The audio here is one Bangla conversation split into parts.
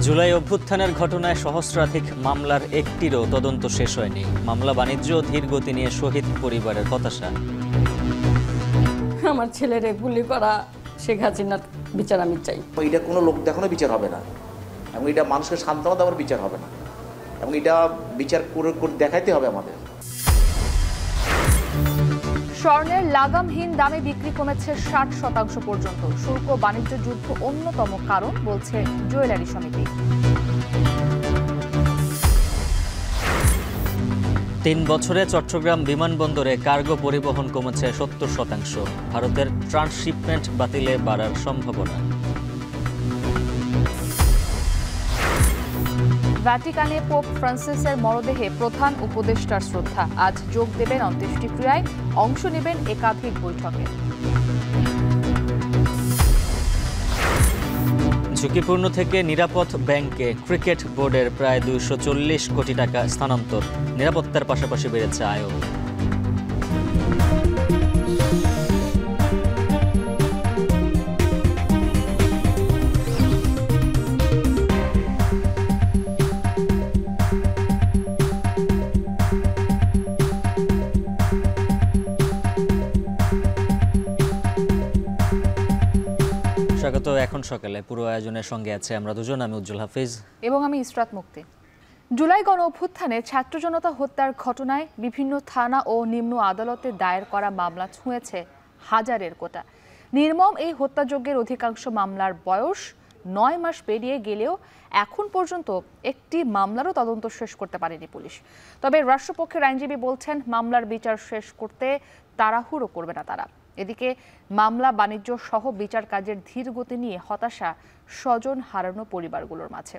জুলাই অভ্যুত্থানের ঘটনায় সহস্রাধিক মামলার একটিরও তদন্ত শেষ হয়নি। মামলা বাণিজ্য ধীর গতি নিয়ে শহীদ পরিবারের হতাশা। আমার ছেলেরে গুলি করা শেখ হাসিনার বিচার আমি চাই। এটা কোনো লোক দেখানো বিচার হবে না, এবং এটা মানুষকে সান্ত্বনা দেওয়ার বিচার হবে না, এবং এটা বিচার করে দেখাইতে হবে আমাদের। স্বর্ণের লাগামহীন দামে বিক্রি কমেছে 60% পর্যন্ত। শুল্ক বাণিজ্য যুদ্ধ অন্যতম কারণ বলছে জুয়েলারি সমিতি। 3 বছরে চট্টগ্রাম বিমানবন্দরে কার্গো পরিবহন কমেছে 70%। ভারতের ট্রান্সশিপমেন্ট বাতিলে বাড়ার সম্ভাবনা। ভ্যাটিকানে পোপ ফ্রান্সিসের মরদেহে প্রধান উপদেষ্টার শ্রদ্ধা। আজ যোগ দেবেন অন্ত্যেষ্টিক্রিয়ায়, অংশ নেবেন একাধিক বৈঠকে। ঝুঁকিপূর্ণ থেকে নিরাপদ ব্যাংকে ক্রিকেট বোর্ডের প্রায় 240 কোটি টাকা স্থানান্তর। নিরাপত্তার পাশাপাশি বেড়েছে আয়ও। স্বাগত এখন সকালে। পুরো আয়োজনের সঙ্গে আছে আমরা দুজন, আমি উজ্জ্বল হাফিজ এবং আমি ইসরাত মুক্তি। জুলাই গণ অভ্যুত্থানে ছাত্র জনতা হত্যার ঘটনায় বিভিন্ন থানা ও নিম্ন আদালতে দায়ের করা মামলা ছুঁয়েছে হাজারের কোটা। নির্মম এই হত্যাযজ্ঞের অধিকাংশ মামলার বয়স 9 মাস পেরিয়ে গেলেও এখন পর্যন্ত একটি মামলারও তদন্ত শেষ করতে পারেনি পুলিশ। তবে রাষ্ট্রপক্ষের আইনজীবী বলছেন, মামলার বিচার শেষ করতে তাড়াহুড়ো করবে না তারা। এদিকে মামলা বাণিজ্য সহ বিচার কাজের ধীর গতি নিয়ে হতাশা স্বজন হারানো পরিবারগুলোর মাঝে।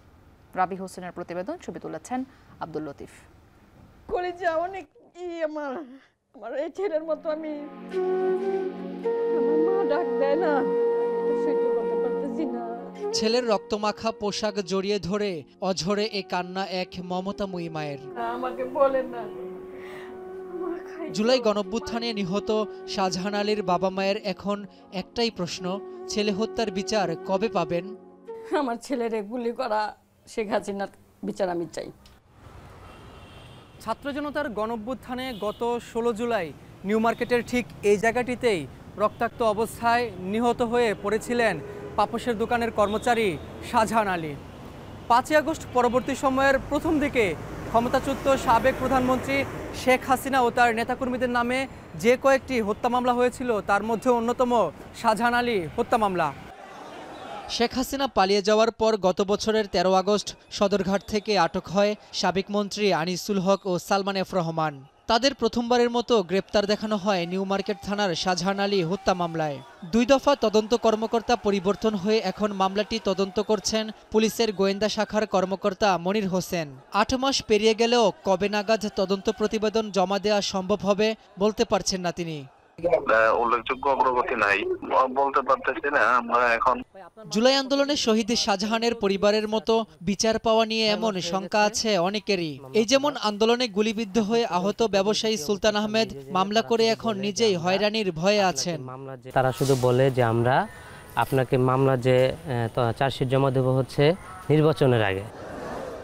রাবি হোসেনের প্রতিবেদন, ছবি তুলেছেন আব্দুল লতিফ। অনেক আমার এই ছেলের মতো আমি, আমার মা ডাক দেয় না, সহ্য করতে পারতেছি না। ছেলের রক্তমাখা পোশাক জড়িয়ে ধরে অঝরে এ কান্না এক মমতাময়ী মায়ের। আমাকে বলেন না। জুলাই গণঅভ্যুত্থানে নিহত শাহজাহান আলীর বাবা মায়ের এখন একটাই প্রশ্ন, ছেলে হত্যার বিচার কবে পাবেন? আমার ছেলেরে গুলি করা শেখ হাসিনার বিচার আমি চাই। ছাত্র জনতার গণঅভ্যুত্থানে গত 16 জুলাই নিউ মার্কেটের ঠিক এই জায়গাটিতেই রক্তাক্ত অবস্থায় নিহত হয়ে পড়েছিলেন পাপোশের দোকানের কর্মচারী শাহজাহান আলী। 5 আগস্ট পরবর্তী সময়ের প্রথম দিকে ক্ষমতাচ্যুত সাবেক প্রধানমন্ত্রী শেখ হাসিনা ও তার নেতাকর্মীদের নামে যে কয়েকটি হত্যা মামলা হয়েছিল তার মধ্যে অন্যতম শাহজাহান আলী হত্যা মামলা। শেখ হাসিনা পালিয়ে যাওয়ার পর গত বছরের 13 আগস্ট সদরঘাট থেকে আটক হয় সাবেক মন্ত্রী আনিসুল হক ও সালমান এফ রহমান। তাদের প্রথমবারের মতো গ্রেপ্তার দেখানো হয় নিউ মার্কেট থানার শাহজাহান আলী হত্যা মামলায়। 2 দফা তদন্ত কর্মকর্তা পরিবর্তন হয়ে এখন মামলাটি তদন্ত করছেন পুলিশের গোয়েন্দা শাখার কর্মকর্তা মনির হোসেন। 8 মাস পেরিয়ে গেলেও কবে নাগাদ তদন্ত প্রতিবেদন জমা দেওয়া সম্ভব হবে বলতে পারছেন না তিনি। উল্লেখযোগ্য অগ্রগতি নাই, বলতে পারতেছি না আমরা এখন। জুলাই আন্দোলনে শহীদ শাহজাহানের পরিবারের মতো বিচার পাওয়া নিয়ে এমন শঙ্কা আছে অনেকেরই। এই যেমন আন্দোলনে গুলিবিদ্ধ হয়ে আহত ব্যবসায়ী সুলতান আহমেদ মামলা করে এখন নিজেই হয়রানির ভয়ে আছেন। তারা শুধু বলে যে আমরা আপনাকে মামলা যে চার্জশিট জমা দেব হচ্ছে নির্বাচনের আগে।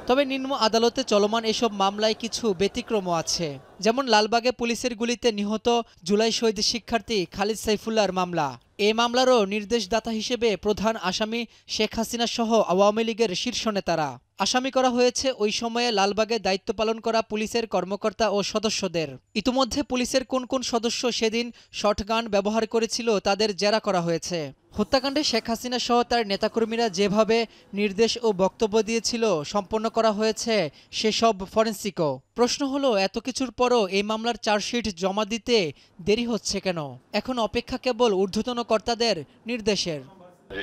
তবে নিম্ন আদালতে চলমান এসব মামলায় কিছু ব্যতিক্রমও আছে। যেমন লালবাগে পুলিশের গুলিতে নিহত জুলাই শহীদ শিক্ষার্থী খালিদ সাইফুল্লাহর মামলা। এই মামলারও নির্দেশদাতা হিসেবে প্রধান আসামি শেখ হাসিনা সহ আওয়ামী লীগের শীর্ষ নেতারা। আসামি করা হয়েছে ওই সময়ে লালবাগে দায়িত্ব পালন করা পুলিশের কর্মকর্তা ও সদস্যদের। ইতিমধ্যে পুলিশের কোন কোন সদস্য সেদিন শটগান ব্যবহার করেছিল তাদের জেরা করা হয়েছে। হত্যাকাণ্ডে শেখ হাসিনা সহ তার নেতাকর্মীরা যেভাবে নির্দেশ ও বক্তব্য দিয়েছিল সম্পন্ন করা হয়েছে সেসব ফরেন্সিকও। প্রশ্ন হলো, এত কিছুর পরও এই মামলার চার্জশিট জমা দিতে দেরি হচ্ছে কেন? এখন অপেক্ষা কেবল ঊর্ধ্বতন কর্তাদের নির্দেশের।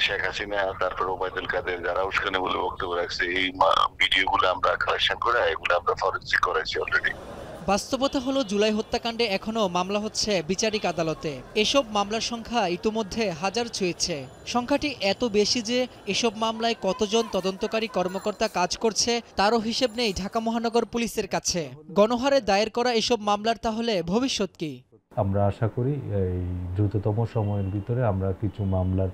শেখ হাসিনা, তারপর ওবায়দুল কাদের যারা উস্কানিমূলক বক্তব্য রাখছে, এই ভিডিওগুলো আমরা কালেকশন করে এগুলো আমরা ফরেনসিক করেছি অলরেডি। বাস্তবতা হলো, জুলাই হত্যাকাণ্ডে এখনও মামলা হচ্ছে বিচারিক আদালতে। এসব মামলার সংখ্যা ইতিমধ্যে হাজার ছুঁয়েছে। সংখ্যাটি এত বেশি যে এসব মামলায় কতজন তদন্তকারী কর্মকর্তা কাজ করছে তারও হিসেব নেই ঢাকা মহানগর পুলিশের কাছে। গণহারে দায়ের করা এসব মামলার তাহলে ভবিষ্যৎ কি? আমরা আশা করি এই দ্রুততম সময়ের ভিতরে আমরা কিছু মামলার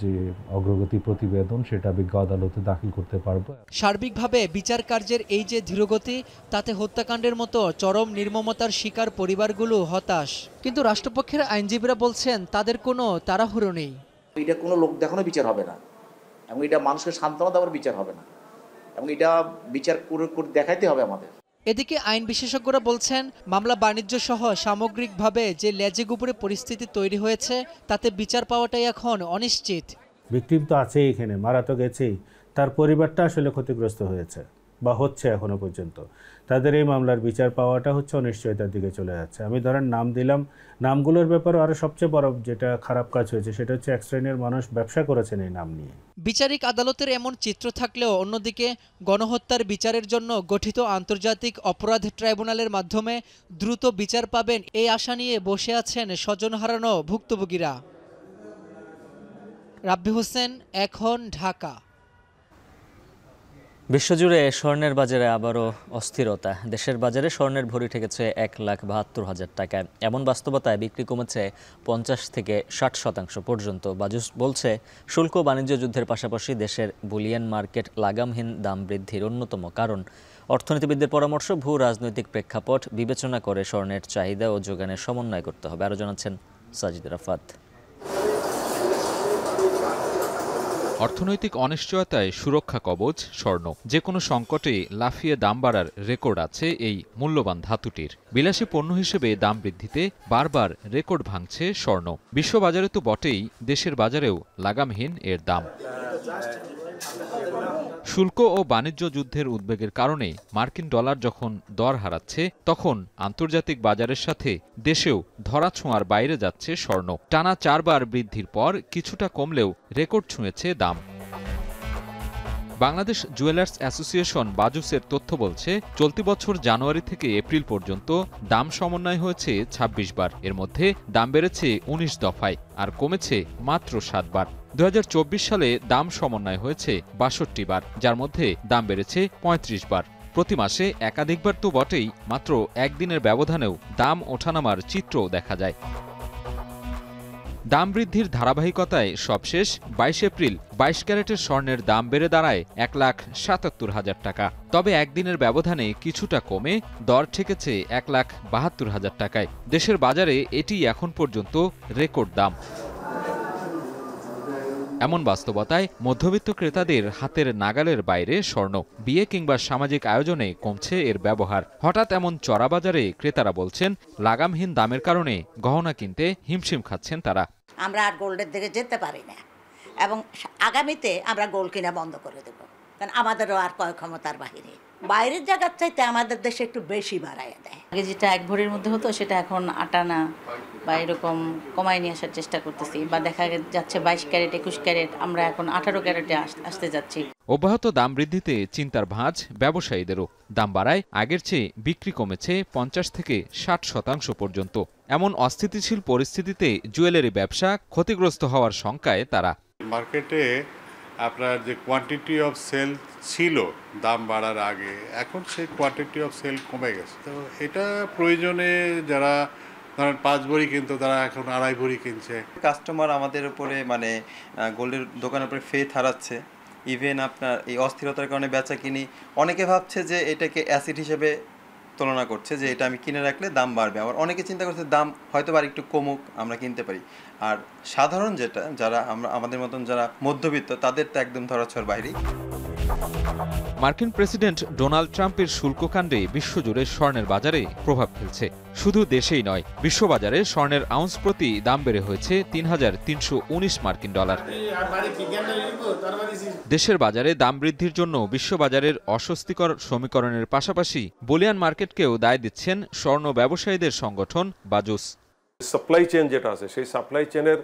যে অগ্রগতি প্রতিবেদন সেটা বিজ্ঞ আদালতে দাখিল করতে পারবো। সার্বিকভাবে বিচার কার্যের এই যে ধীরগতি, তাতে হত্যাকাণ্ডের মতো চরম নির্মমতার শিকার পরিবারগুলো হতাশ। কিন্তু রাষ্ট্রপক্ষের আইনজীবীরা বলছেন তাদের কোনো তাড়াহুড়ো নেই। এটা কোনো লোক দেখানো বিচার হবে না, এবং এটা মানুষকে সান্ত্বনা দেওয়ার বিচার হবে না, এবং এটা বিচার করে দেখাইতে হবে আমাদের। এদিকে আইন বিশেষজ্ঞরা বলছেন মামলা বাণিজ্য সহ সামগ্রিকভাবে যে লেজেগুবরে পরিস্থিতি তৈরি হয়েছে তাতে বিচার পাওয়াটাই এখন অনিশ্চিত। ভিকটিম তো আছেই, এখানে মারা তো গেছেই, তার পরিবারটা আসলে ক্ষতিগ্রস্ত হয়েছে বা হচ্ছে এখনো পর্যন্ত। তাদের এই মামলার বিচার পাওয়াটা হচ্ছে অনিশ্চয়তার দিকে চলে যাচ্ছে। আমি ধরেন নাম দিলাম, নামগুলোর ব্যাপারে আরও সবচেয়ে বড় যেটা খারাপ কাজ হয়েছে সেটা হচ্ছে এক শ্রেণীর মানুষ ব্যবসা করেছেন এই নাম নিয়ে। বিচারিক আদালতের এমন চিত্র থাকলেও অন্যদিকে গণহত্যার বিচারের জন্য গঠিত আন্তর্জাতিক অপরাধ ট্রাইব্যুনালের মাধ্যমে দ্রুত বিচার পাবেন এই আশা নিয়ে বসে আছেন স্বজন হারানো ভুক্তভোগীরা। রাব্বি হোসেন, এখন, ঢাকা। বিশ্বজুড়ে স্বর্ণের বাজারে আবারও অস্থিরতা। দেশের বাজারে স্বর্ণের ভরি ঠেকেছে 1,72,000 টাকায়। এমন বাস্তবতায় বিক্রি কমেছে 50 থেকে 60% পর্যন্ত। বাজুস বলছে, শুল্ক বাণিজ্য যুদ্ধের পাশাপাশি দেশের বুলিয়ান মার্কেট লাগামহীন দাম বৃদ্ধির অন্যতম কারণ। অর্থনীতিবিদদের পরামর্শ, ভূ রাজনৈতিক প্রেক্ষাপট বিবেচনা করে স্বর্ণের চাহিদা ও যোগানের সমন্বয় করতে হবে। আরও জানাচ্ছেন সাজিদ রাফাত। অর্থনৈতিক অনিশ্চয়তায় সুরক্ষা কবচ স্বর্ণ। যে কোনো সংকটে লাফিয়ে দাম বাড়ার রেকর্ড আছে এই মূল্যবান ধাতুটির। বিলাসী পণ্য হিসেবে দাম বৃদ্ধিতে বারবার রেকর্ড ভাঙছে স্বর্ণ। বিশ্ববাজারে তো বটেই, দেশের বাজারেও লাগামহীন এর দাম। শুল্ক ও বাণিজ্য যুদ্ধের উদ্বেগের কারণে মার্কিন ডলার যখন দর হারাচ্ছে, তখন আন্তর্জাতিক বাজারের সাথে দেশেও ধরাছোঁয়ার বাইরে যাচ্ছে স্বর্ণ। টানা 4 বার বৃদ্ধির পর কিছুটা কমলেও রেকর্ড ছুঁয়েছে দাম। বাংলাদেশ জুয়েলার্স অ্যাসোসিয়েশন বাজুসের তথ্য বলছে, চলতি বছর জানুয়ারি থেকে এপ্রিল পর্যন্ত দাম সমন্বয় হয়েছে 26 বার। এর মধ্যে দাম বেড়েছে 19 দফায় আর কমেছে মাত্র 7 বার। 2024 সালে দাম সমন্বয় হয়েছে 62 বার, যার মধ্যে দাম বেড়েছে 35 বার। প্রতি মাসে একাধিকবার তো বটেই, মাত্র একদিনের ব্যবধানেও দাম ওঠানামার চিত্রও দেখা যায়। দাম বৃদ্ধির ধারাবাহিকতায় সবশেষ 22 এপ্রিল 22 ক্যারেটের স্বর্ণের দাম বেড়ে দাঁড়ায় 1,77,000 টাকা। তবে একদিনের ব্যবধানে কিছুটা কমে দর ঠেকেছে 1,72,000 টাকায়। দেশের বাজারে এটি এখন পর্যন্ত রেকর্ড দাম। এমন বাস্তবতায় মধ্যবিত্ত ক্রেতাদের হাতের নাগালের বাইরে স্বর্ণ। বিয়ে কিংবা সামাজিক আয়োজনে কমছে এর ব্যবহার। হঠাৎ এমন চড়া বাজারে ক্রেতারা বলছেন, লাগামহীন দামের কারণে গহনা কিনতে হিমশিম খাচ্ছেন তারা। আমরা আর গোল্ডের দিকে যেতে পারি না, এবং আগামীতে আমরা গোল্ড কিনা বন্ধ করে দেব, কারণ আমাদেরও আর ক্রয় ক্ষমতার বাহিরে। বাইরের জায়গার চাইতে আমাদের দেশে একটু বেশি বাড়াইয়া দেয়। আগে যেটা 1 ভরির মধ্যে হতো সেটা এখন 8 আনা বা এরকম কমায় নিয়ে আসার চেষ্টা করতেছি, বা দেখা যাচ্ছে 22 ক্যারেট 21 ক্যারেট, আমরা এখন 18 ক্যারেটে আসতে যাচ্ছি। অব্যাহত দাম বৃদ্ধিতে চিন্তার ভাঁজ ব্যবসায়ীদেরও। দাম বাড়ায় আগের চেয়ে বিক্রি কমেছে 50 থেকে 60% পর্যন্ত। এমন অস্থিতিশীল পরিস্থিতিতে জুয়েলারি ব্যবসা ক্ষতিগ্রস্ত হওয়ার শঙ্কায় তারা। মার্কেটে আপনার যে কোয়ান্টিটি অফ সেল ছিল দাম বাড়ার আগে, এখন সেই কোয়ান্টিটি অফ সেল কমে গেছে। তো এটা প্রয়োজনে যারা ধরেন 5 ভরি কিনতো, তারা এখন 2.5 ভরি কিনছে। কাস্টমার আমাদের উপরে মানে গোল্ডের দোকানের উপরে ফেথ হারাচ্ছে। ইভেন আপনার এই অস্থিরতার কারণে বেচা কিনি, অনেকে ভাবছে যে এটাকে অ্যাসিড হিসেবে তুলনা করছে, যে এটা আমি কিনে রাখলে দাম বাড়বে। আবার অনেকে চিন্তা করছে দাম হয়তো আর একটু কমুক, আমরা কিনতে পারি। আর সাধারণ যারা আমাদের মতন যারা মধ্যবিত্ত, তাদের তো একদম ধরাছোঁয়ার বাইরেই। মার্কিন প্রেসিডেন্ট ডোনাল্ড ট্রাম্পের শুল্ককাণ্ডে বিশ্বজুড়ে স্বর্ণের বাজারে প্রভাব ফেলছে। শুধু দেশেই নয়, বিশ্ববাজারে স্বর্ণের আউন্স প্রতি দাম বেড়ে হয়েছে 3,319 মার্কিন ডলার। দেশের বাজারে দাম বৃদ্ধির জন্য বিশ্ববাজারের অস্বস্তিকর সমীকরণের পাশাপাশি বুলিয়ান মার্কেটকেও দায় দিচ্ছেন স্বর্ণ ব্যবসায়ীদের সংগঠন বাজুস। সাপ্লাই চেইন যেটা আছে, সেই সাপ্লাই চেইনের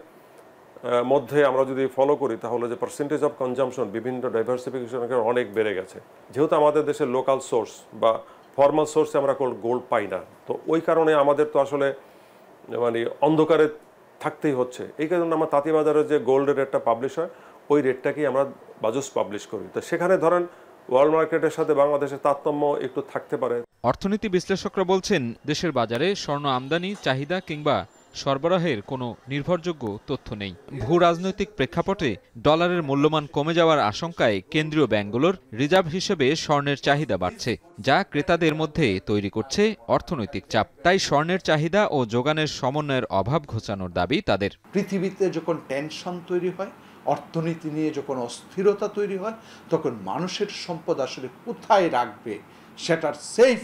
মধ্যে আমরা যদি ফলো করি, তাহলে যে পার্সেন্টেজ অফ কনজামশন বিভিন্ন ডাইভার্সিফিকেশনের অনেক বেড়ে গেছে। যেহেতু আমাদের দেশে লোকাল সোর্স বা ফর্মাল সোর্সে আমরা গোল্ড পাই না, তো ওই কারণে আমাদের তো আসলে মানে অন্ধকারে থাকতেই হচ্ছে। এই কারণে আমার তাঁতীবাজারে যে গোল্ডের রেটটা পাবলিশ হয়, ওই রেটটাকেই আমরা বাজুস পাবলিশ করি। তো সেখানে ধরেন ওয়ার্ল্ড মার্কেটের সাথে বাংলাদেশের তারতম্য একটু থাকতে পারে। অর্থনীতি বিশ্লেষকরা বলছেন, দেশের বাজারে স্বর্ণ আমদানি, চাহিদা কিংবা সরবরাহের কোনো নির্ভরযোগ্য তথ্য নেই। ভূ রাজনৈতিক প্রেক্ষাপটে ডলারের মূল্যমান কমে যাওয়ার আশঙ্কায় কেন্দ্রীয় ব্যাংকগুলোর রিজার্ভ হিসেবে স্বর্ণের চাহিদা বাড়ছে, যা ক্রেতাদের মধ্যে তৈরি করছে অর্থনৈতিক চাপ। তাই স্বর্ণের চাহিদা ও যোগানের সমন্বয়ের অভাব ঘোচানোর দাবি তাদের। পৃথিবীতে যখন টেনশন তৈরি হয়, অর্থনীতি নিয়ে যখন অস্থিরতা তৈরি হয়, তখন মানুষের সম্পদ আসলে কোথায় রাখবে, সেটার সেফ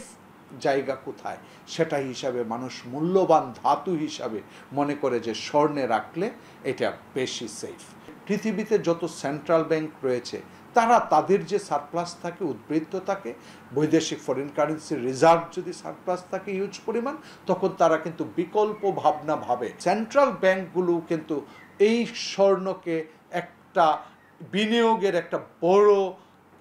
জায়গা কোথায়, সেটা হিসাবে মানুষ মূল্যবান ধাতু হিসাবে মনে করে যে স্বর্ণে রাখলে এটা বেশি সেফ। পৃথিবীতে যত সেন্ট্রাল ব্যাংক রয়েছে তারা তাদের যে সারপ্লাস থাকে, উদ্বৃত্ত থাকে, বৈদেশিক ফরেন কারেন্সির রিজার্ভ যদি সারপ্লাস থাকে হিউজ পরিমাণ, তখন তারা কিন্তু বিকল্প ভাবনা ভাবে। সেন্ট্রাল ব্যাংকগুলো কিন্তু এই স্বর্ণকে একটা বিনিয়োগের একটা বড়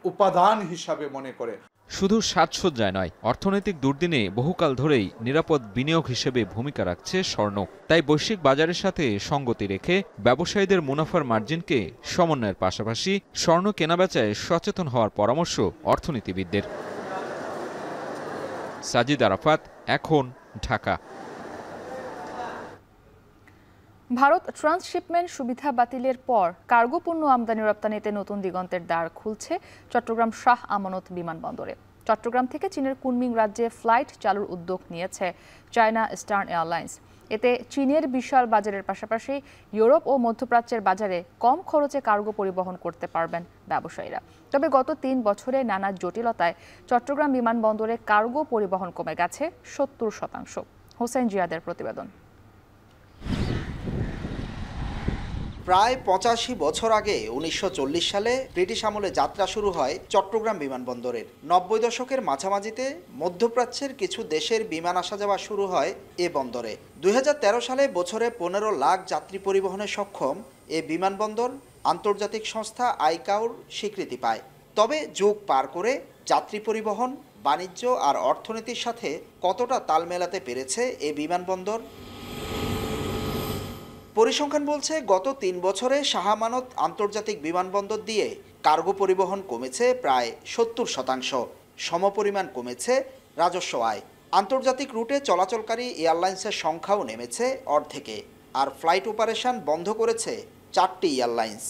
উপাদান হিসাবে মনে করে। শুধু সাজসজ্জায় নয়, অর্থনৈতিক দুর্দিনে বহুকাল ধরেই নিরাপদ বিনিয়োগ হিসেবে ভূমিকা রাখছে স্বর্ণ। তাই বৈশ্বিক বাজারের সাথে সঙ্গতি রেখে ব্যবসায়ীদের মুনাফার মার্জিনকে সমন্বয়ের পাশাপাশি স্বর্ণ কেনাবেচায় সচেতন হওয়ার পরামর্শ অর্থনীতিবিদদের। সাজিদ আরাফাত, এখন, ঢাকা। ভারত ট্রান্সশিপমেন্ট সুবিধা বাতিলের পর কার্গো পণ্য আমদানি রপ্তানিতে নতুন দিগন্তের দ্বার খুলছে চট্টগ্রাম শাহ আমানত বিমানবন্দরে। চট্টগ্রাম থেকে চীনের কুনমিং রাজ্যে ফ্লাইট চালুর উদ্যোগ নিয়েছে চায়না ইস্টার্ন এয়ারলাইন্স। এতে চীনের বিশাল বাজারের পাশাপাশি ইউরোপ ও মধ্যপ্রাচ্যের বাজারে কম খরচে কার্গো পরিবহন করতে পারবেন ব্যবসায়ীরা। তবে গত ৩ বছরে নানা জটিলতায় চট্টগ্রাম বিমানবন্দরে কার্গো পরিবহন কমে গেছে ৭০%। হোসেন জিয়াদের প্রতিবেদন। প্রায় ৮৫ বছর আগে ১৯৪০ সালে ব্রিটিশ আমলে যাত্রা শুরু হয় চট্টগ্রাম বিমানবন্দরের। ৯০ দশকের মাঝামাঝিতে মধ্যপ্রাচ্যের কিছু দেশের বিমান আসা যাওয়া শুরু হয় এ বন্দরে। ২০১৩ সালে বছরে ১৫ লাখ যাত্রী পরিবহনে সক্ষম এ বিমানবন্দর আন্তর্জাতিক সংস্থা আইকাওর স্বীকৃতি পায়। তবে যুগ পার করে যাত্রী পরিবহন, বাণিজ্য আর অর্থনীতির সাথে কতটা তাল মেলাতে পেরেছে এ বিমানবন্দর? পরিসংখ্যান বলছে গত ৩ বছরে শাহ আমানত আন্তর্জাতিক বিমানবন্দর দিয়ে কার্গো পরিবহন কমেছে প্রায় ৭০%। সমপরিমাণ কমেছে রাজস্ব আয়। আন্তর্জাতিক রুটে চলাচলকারী এয়ারলাইন্সের সংখ্যাও নেমেছে অর্ধেকে, আর ফ্লাইট অপারেশন বন্ধ করেছে 4টি এয়ারলাইন্স।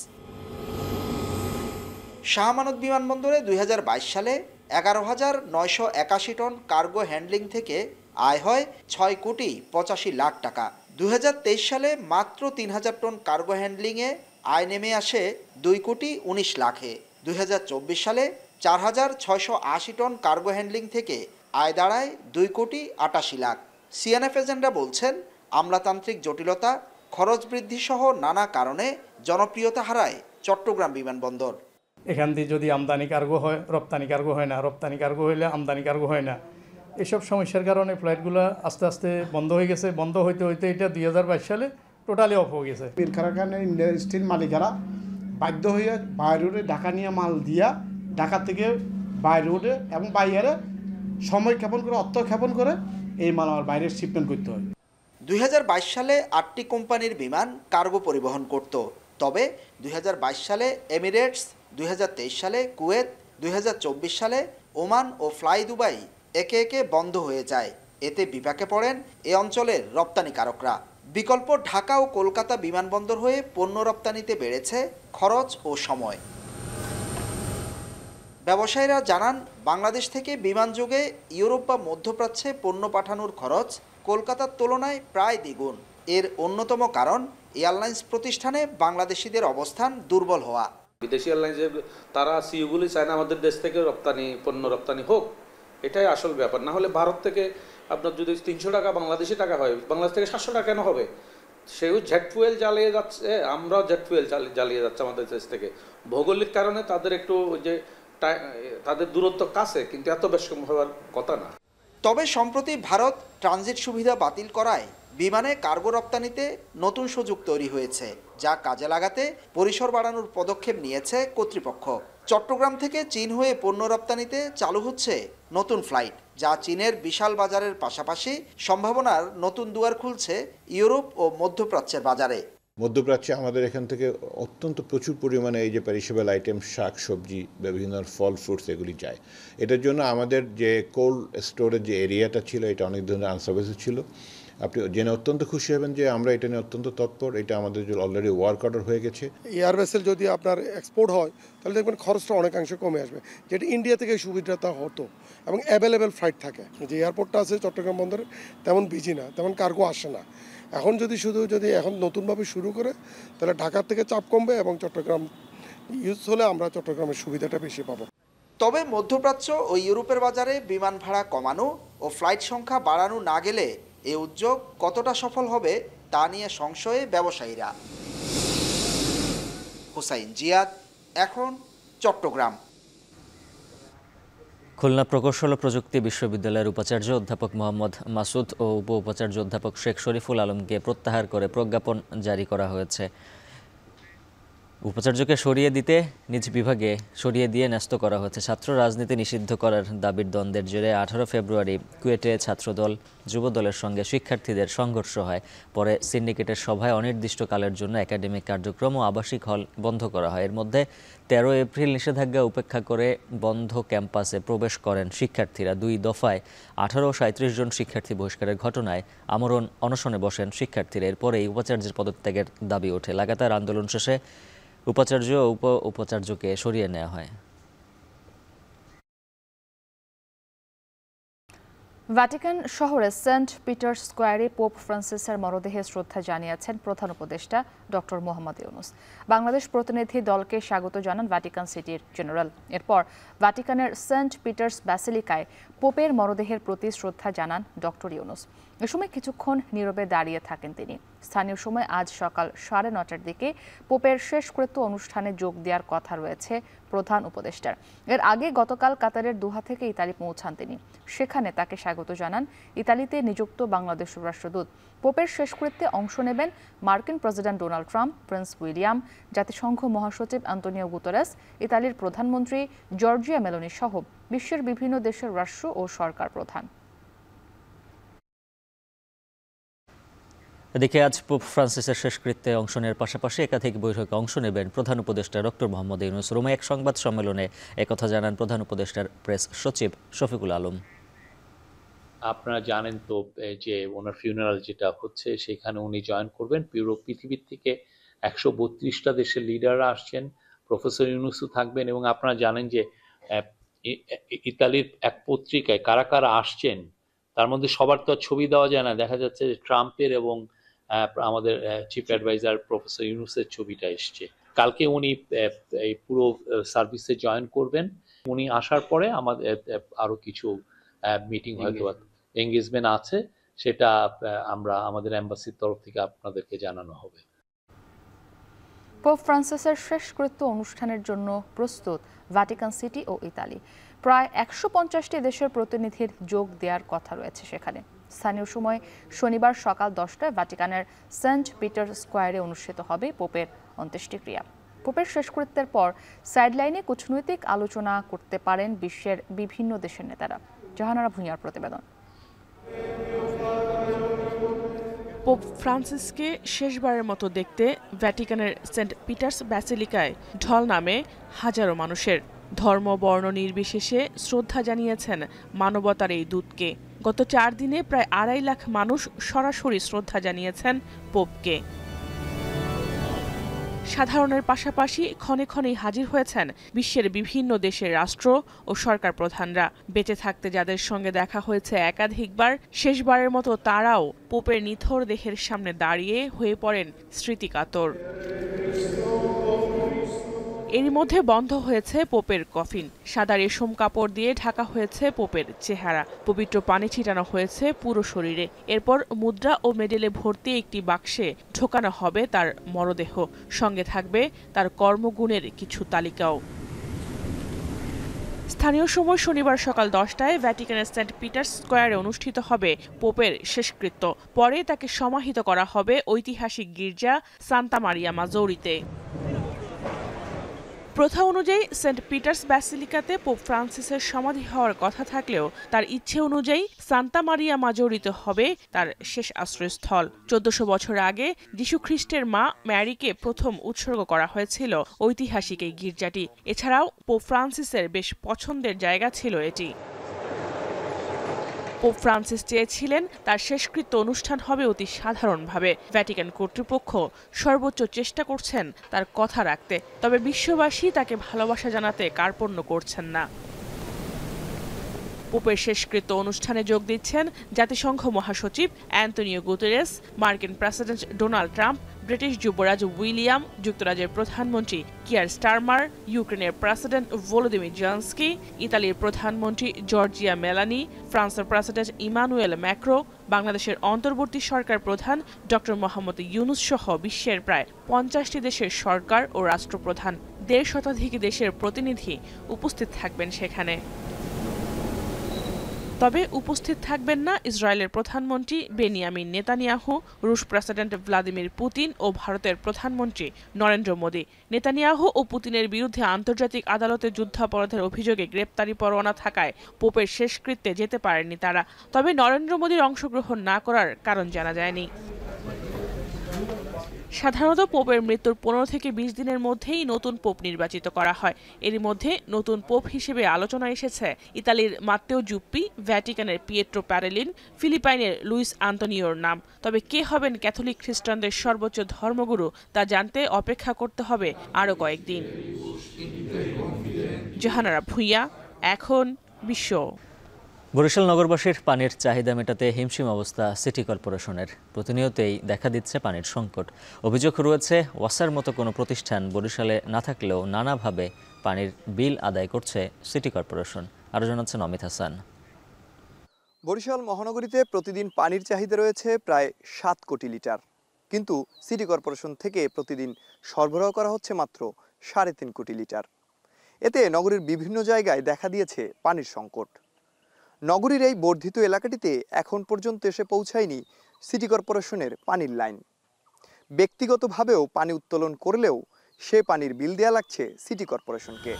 শাহ আমানত বিমানবন্দরে ২০২২ সালে ১১,৯৮১ টন কার্গো হ্যান্ডলিং থেকে আয় হয় ৬,৮৫,০০,০০০ টাকা। ২০২৩ সালে মাত্র ৩,০০০ টন কার্গো হ্যান্ডলিংয়ে আয় নেমে আসে ২,১৯,০০,০০০-এ। ২০২৪ সালে ৪,৬৮০ টন কার্গো হ্যান্ডলিং থেকে আয় দাঁড়ায় ২,৮৮,০০,০০০। সিএনএফ এজেন্টরা বলছেন আমলাতান্ত্রিক জটিলতা, খরচ বৃদ্ধি সহ নানা কারণে জনপ্রিয়তা হারায় চট্টগ্রাম বিমানবন্দর। এখান দিয়ে যদি আমদানি কার্গো হয়, রপ্তানি কার্গো হয় না, রপ্তানি কার্গো হইলে আমদানি কার্গো হয় না। এসব সমস্যার কারণে ফ্লাইটগুলো আস্তে আস্তে বন্ধ হয়ে গেছে। বন্ধ হইতে হইতে এটা ২০২২ সালে টোটালি অফ হয়ে গেছে। বীর কারখানার ইন্ডাস্ট্রির মালিকারা বাধ্য হয়ে বাই রোডে ঢাকা নিয়ে মাল দিয়া ঢাকা থেকে বাই রোডে এবং বাইরে সময় ক্ষেপণ করে, অর্থ ক্ষেপণ করে এই মাল আমার বাইরে শিপমেন্ট করতে হয়। ২০২২ সালে 8টি কোম্পানির বিমান কার্গো পরিবহন করত। তবে ২০২২ সালে এমিরেটস, ২০২৩ সালে কুয়েত, ২০২৪ সালে ওমান ও ফ্লাই দুবাই একে একে বন্ধ হয়ে যায়। এতে বিপাকে পড়েন এ অঞ্চলের রপ্তানিকারকরা। বিকল্প ঢাকা ও কলকাতা বিমানবন্দর হয়ে পণ্য রপ্তানিতে বেড়েছে খরচ ও সময়। ব্যবসায়ীরা জানান, বাংলাদেশ থেকে বিমানযোগে ইউরোপ বা মধ্যপ্রাচ্যে পণ্য পাঠানোর খরচ কলকাতার তুলনায় প্রায় দ্বিগুণ। এর অন্যতম কারণ এয়ারলাইন্স প্রতিষ্ঠানে বাংলাদেশিদের অবস্থান দুর্বল হওয়া। বিদেশি এয়ারলাইন্সের তারা সিইওগুলি চায় না আমাদের দেশ থেকে পণ্য রপ্তানি হোক, এটাই আসল ব্যাপার। না হলে ভারত থেকে আপনার যদি 300 টাকা বাংলাদেশি টাকা হয়, বাংলাদেশ থেকে 700 টাকা কেন হবে? সেও জেট ফুয়েল জ্বালিয়ে যাচ্ছে, আমরাও জেট ফুয়েল জ্বালিয়ে যাচ্ছে আমাদের দেশ থেকে। ভৌগোলিক কারণে তাদের একটু যে তাদের দূরত্ব কাছে, কিন্তু এত বেশি হওয়ার কথা না। তবে সম্প্রতি ভারত ট্রানজিট সুবিধা বাতিল করায় বিমানে কার্গো রপ্তানিতে নতুন সুযোগ তৈরি হয়েছে, যা কাজে লাগাতে পরিসর বাড়ানোর পদক্ষেপ নিয়েছে কর্তৃপক্ষ। চট্টগ্রাম থেকে চীন হয়ে পণ্য রপ্তানিতে চালু হচ্ছে নতুন ফ্লাইট, যা চীনের বিশাল বাজারের পাশাপাশি সম্ভাবনার নতুন দুয়ার খুলছে ইউরোপ ও মধ্যপ্রাচ্যের বাজারে। মধ্যপ্রাচ্যে আমাদের এখান থেকে অত্যন্ত প্রচুর পরিমাণে এই যে পেরিশেবল আইটেম, শাক সবজি, বিভিন্ন ফল ফ্রুটস এগুলি যায়। এটার জন্য আমাদের যে কোল্ড স্টোরের যে এরিয়াটা ছিল, এটা অনেক ধরনের আনসার্ভিস ছিল। আপনি জেনে অত্যন্ত খুশি হবেন যে আমরা এটা নিয়ে অত্যন্ত তৎপর। এটা আমাদের অলরেডি ওয়ার্ক অর্ডার হয়ে গেছে। এয়ার ভেসেল যদি আপনার এক্সপোর্ট হয় তাহলে দেখবেন খরচটা অনেকাংশে কমে আসবে, যেটা ইন্ডিয়া থেকে সুবিধাটা হতো এবং অ্যাভেলেবেল ফ্লাইট থাকে। যে এয়ারপোর্টটা আছে চট্টগ্রাম বন্দরে তেমন বিজি না, তেমন কার্গো আসে না। এখন যদি এখন নতুনভাবে শুরু করে তাহলে ঢাকার থেকে চাপ কমবে এবং চট্টগ্রাম ইউজ হলে আমরা চট্টগ্রামের সুবিধাটা বেশি পাবো। তবে মধ্যপ্রাচ্য ও ইউরোপের বাজারে বিমান ভাড়া কমানো ও ফ্লাইট সংখ্যা বাড়ানো না গেলে এই উদ্যোগ কতটা সফল হবে তা নিয়ে সংশয়ে ব্যবসায়ীরা। হুসাইন জিয়াদ, এখন চট্টগ্রাম। খুলনা প্রকৌশল ও প্রযুক্তি বিশ্ববিদ্যালয়ের উপাচার্য অধ্যাপক মোহাম্মদ মাসুদ ও উপ উপাচার্য অধ্যাপক শেখ শরীফুল আলমকে প্রত্যাহার করে প্রজ্ঞাপন জারি করা হয়েছে। উপাচার্যকে নিজ বিভাগে সরিয়ে দিয়ে ন্যস্ত করা হয়েছে। ছাত্র রাজনীতি নিষিদ্ধ করার দাবির দ্বন্দ্বের জেরে 18 ফেব্রুয়ারি কুয়েটে ছাত্রদল যুবদলের সঙ্গে শিক্ষার্থীদের সংঘর্ষ হয়। পরে সিন্ডিকেটের সভায় অনির্দিষ্টকালের জন্য একাডেমিক কার্যক্রম ও আবাসিক হল বন্ধ করা হয়। এর মধ্যে 13 এপ্রিল নিষেধাজ্ঞা উপেক্ষা করে বন্ধ ক্যাম্পাসে প্রবেশ করেন শিক্ষার্থীরা। 2 দফায় 18 ও 37 জন শিক্ষার্থী বহিষ্কারের ঘটনায় আমরণ অনশনে বসেন শিক্ষার্থীরা। এরপরেই উপাচার্যের পদত্যাগের দাবি ওঠে। লাগাতার আন্দোলন শেষে উপাচার্য ও উপ উপাচার্যকে সরিয়ে নেওয়া হয়। ভ্যাটিকান শহরের সেন্ট পিটার্স স্কোয়ারে পোপ ফ্রান্সিসের মরদেহে শ্রদ্ধা জানিয়েছেন প্রধান উপদেষ্টা ডক্টর মোহাম্মদ ইউনূস। বাংলাদেশ প্রতিনিধি দলকে স্বাগত জানান ভ্যাটিকান সিটির জেনারেল। এরপর ভ্যাটিকানের সেন্ট পিটার্স ব্যাসিলিকায় পোপের মরদেহের প্রতি শ্রদ্ধা জানান ডক্টর ইউনূস। এ সময় কিছুক্ষণ নীরবে দাঁড়িয়ে থাকেন তিনি। স্থানীয় সময় আজ সকাল 9:30টার দিকে পোপের শেষকৃত্য অনুষ্ঠানে যোগ দেওয়ার কথা রয়েছে প্রধান উপদেষ্টার। এর আগে গতকাল কাতারের দোহা থেকে ইতালি পৌঁছান তিনি। সেখানে তাকে স্বাগত জানান ইতালিতে নিযুক্ত বাংলাদেশ রাষ্ট্রদূত। পোপের শেষকৃত্যে অংশ নেবেন মার্কিন president Donald Trump, Prince William, জাতিসংঘ মহাসচিব আন্তোনিও গুতেরেস, ইতালির প্রধানমন্ত্রী জর্জিয়া মেলোনি সহ বিশ্বের বিভিন্ন দেশের রাষ্ট্র ও সরকার প্রধান। এদিকে আজ পোপ ফ্রান্সিসের শেষকৃত্যে অংশ নেওয়ার পাশাপাশি একাধিক বৈঠকে অংশ নেবেন প্রধান উপদেষ্টা ডক্টর মোহাম্মদ ইউনূস। রোমে এক সংবাদ সম্মেলনে একথা জানান প্রধান উপদেষ্টার প্রেস সচিব শফিকুল আলম। আপনারা জানেন তো যে ওনার ফিউনারাল যেটা হচ্ছে সেখানে উনি জয়েন করবেন। পুরো পৃথিবীর থেকে 132টা দেশের লিডাররা আসছেন, প্রফেসর ইউনূসও থাকবেন। এবং আপনারা জানেন যে ইতালির এক পত্রিকায় কারা কারা আসছেন তার মধ্যে সবার তো ছবি দেওয়া যায় না। দেখা যাচ্ছে যে ট্রাম্পের এবং আমাদের চিফ অ্যাডভাইজার প্রফেসর ইউনূসের ছবিটা এসছে। কালকে উনি এই পুরো সার্ভিসে জয়েন করবেন। উনি আসার পরে আমাদের আরো কিছু মিটিং হয়তো এঙ্গেজমেন্ট আছে, সেটা আমরা আমাদের এম্বাসির তরফ থেকে আপনাদেরকে জানানো হবে। পোপ ফ্রান্সিসের শেষকৃত্য অনুষ্ঠানের জন্য প্রস্তুত ভ্যাটিকান সিটি ও ইতালি। প্রায় 150টি দেশের প্রতিনিধির যোগ দেওয়ার কথা রয়েছে সেখানে। স্থানীয় সময় শনিবার সকাল 10টায় ভ্যাটিকানের সেন্ট পিটার স্কোয়ারে অনুষ্ঠিত হবে পোপের অন্ত্যেষ্টিক্রিয়া। পোপের শেষকৃত্যের পর সাইডলাইনে কূটনৈতিক আলোচনা করতে পারেন বিশ্বের বিভিন্ন দেশের নেতারা। জাহানারা ভুঁইয়ার প্রতিবেদন। পোপ ফ্রান্সিসকে শেষবারের মতো দেখতে ভ্যাটিকানের সেন্ট পিটার্স ব্যাসিলিকায় ঢল নামে হাজারো মানুষের। ধর্ম বর্ণ নির্বিশেষে শ্রদ্ধা জানিয়েছেন মানবতার এই দূতকে। গত 4 দিনে প্রায় 2.5 লাখ মানুষ সরাসরি শ্রদ্ধা জানিয়েছেন পোপকে। সাধারণের পাশাপাশি ক্ষণে ক্ষণেই হাজির হয়েছেন বিশ্বের বিভিন্ন দেশের রাষ্ট্র ও সরকার প্রধানরা। বেঁচে থাকতে যাদের সঙ্গে দেখা হয়েছে একাধিকবার, শেষবারের মতো তারাও পোপের নিথর দেহের সামনে দাঁড়িয়ে হয়ে পড়েন স্মৃতিকাতর। এরই মধ্যে বন্ধ হয়েছে পোপের কফিন। সাদা রেশম কাপড় দিয়ে ঢাকা হয়েছে পোপের চেহারা। পবিত্র পানি ছিটানো হয়েছে পুরো শরীরে। এরপর মুদ্রা ও মেডেলে ভর্তি একটি বাক্সে ঢোকানো হবে তার মরদেহ। সঙ্গে থাকবে তার কর্মগুণের কিছু তালিকাও। স্থানীয় সময় শনিবার সকাল 10টায় ভ্যাটিকানের সেন্ট পিটার্স স্কোয়ারে অনুষ্ঠিত হবে পোপের শেষকৃত্য। পরে তাকে সমাহিত করা হবে ঐতিহাসিক গির্জা সান্তা মারিয়া মাজৌরিতে। প্রথা অনুযায়ী সেন্ট পিটার্স ব্যাসিলিকাতে পোপ ফ্রান্সিসের সমাধি হওয়ার কথা থাকলেও তার ইচ্ছে অনুযায়ী সান্তা মারিয়া মাজৌরিতে হবে তার শেষ আশ্রয়স্থল। 1400 বছর আগে যিশু খ্রিস্টের মা ম্যারিকে প্রথম উৎসর্গ করা হয়েছিল ঐতিহাসিক এই গির্জাটি। এছাড়াও পোপ ফ্রান্সিসের বেশ পছন্দের জায়গা ছিল এটি। পোপ ফ্রান্সিস চেয়েছিলেন তার শেষকৃত্য অনুষ্ঠান হবে অতি সাধারণভাবে। ভ্যাটিকান কর্তৃপক্ষ সর্বোচ্চ চেষ্টা করছেন তার কথা রাখতে, তবে বিশ্ববাসী তাকে ভালোবাসা জানাতে কার্পণ্য করছেন না। পোপের শেষকৃত্য অনুষ্ঠানে যোগ দিচ্ছেন জাতিসংঘ মহাসচিব অ্যান্তনিও গুতেরেস, মার্কিন প্রেসিডেন্ট ডোনাল্ড ট্রাম্প, ব্রিটিশ যুবরাজ উইলিয়াম, যুক্তরাজ্যের প্রধানমন্ত্রী কিয়ার স্টারমার, ইউক্রেনের প্রেসিডেন্ট ভলোদিমির জেলেনস্কি, ইতালির প্রধানমন্ত্রী জর্জিয়া মেলানি, ফ্রান্সের প্রেসিডেন্ট ইমানুয়েল ম্যাক্রো, বাংলাদেশের অন্তর্বর্তী সরকার প্রধান ডক্টর মোহাম্মদ ইউনুস সহ বিশ্বের প্রায় 50টি দেশের সরকার ও রাষ্ট্রপ্রধান, 1.5 শতাধিক দেশের প্রতিনিধি উপস্থিত থাকবেন সেখানে। তবে উপস্থিত থাকবেন না ইসরায়েলের প্রধানমন্ত্রী বেনিয়ামিন নেতানিয়াহু, রুশ প্রেসিডেন্ট ভ্লাদিমির পুতিন ও ভারতের প্রধানমন্ত্রী নরেন্দ্র মোদী। নেতানিয়াহু ও পুতিনের বিরুদ্ধে আন্তর্জাতিক আদালতে যুদ্ধাপরাধের অভিযোগে গ্রেপ্তারি পরোয়ানা থাকায় পোপের শেষকৃত্যে যেতে পারেননি তারা। তবে নরেন্দ্র মোদীর অংশগ্রহণ না করার কারণ জানা যায়নি। সাধারণত পোপের মৃত্যুর 15 থেকে 20 দিনের মধ্যেই নতুন পোপ নির্বাচিত করা হয়। এরই মধ্যে নতুন পোপ হিসেবে আলোচনা এসেছে ইতালির মাত্তেও জুপ্পি, ভ্যাটিকানের পিয়েট্রো প্যারেলিন, ফিলিপাইনের লুইস আন্তোনিওর নাম। তবে কে হবেন ক্যাথলিক খ্রিস্টানদের সর্বোচ্চ ধর্মগুরু তা জানতে অপেক্ষা করতে হবে আরও কয়েকদিন। জাহানারা ভুঁইয়া, এখন বিশ্ব। বরিশাল নগরবাসীর পানির চাহিদা মেটাতে হিমশিম অবস্থা সিটি কর্পোরেশনের। প্রতিনিয়তই দেখা দিচ্ছে পানির সংকট। অভিযোগ রয়েছে ওয়াসার মতো কোনো প্রতিষ্ঠান বরিশালে না থাকলেও নানাভাবে পানির বিল আদায় করছে সিটি কর্পোরেশন। আরও জানাচ্ছেন অমিত হাসান। বরিশাল মহানগরীতে প্রতিদিন পানির চাহিদা রয়েছে প্রায় 7 কোটি লিটার, কিন্তু সিটি কর্পোরেশন থেকে প্রতিদিন সরবরাহ করা হচ্ছে মাত্র 3.5 কোটি লিটার। এতে নগরীর বিভিন্ন জায়গায় দেখা দিয়েছে পানির সংকট। নগরীর এই বর্ধিত এলাকাটিতে এখন পর্যন্ত এসে পৌঁছায়নি সিটি কর্পোরেশনের পানির লাইন। ব্যক্তিগতভাবেও পানি উত্তোলন করলেও সে পানির বিল দেয়া লাগছে সিটি কর্পোরেশনকে।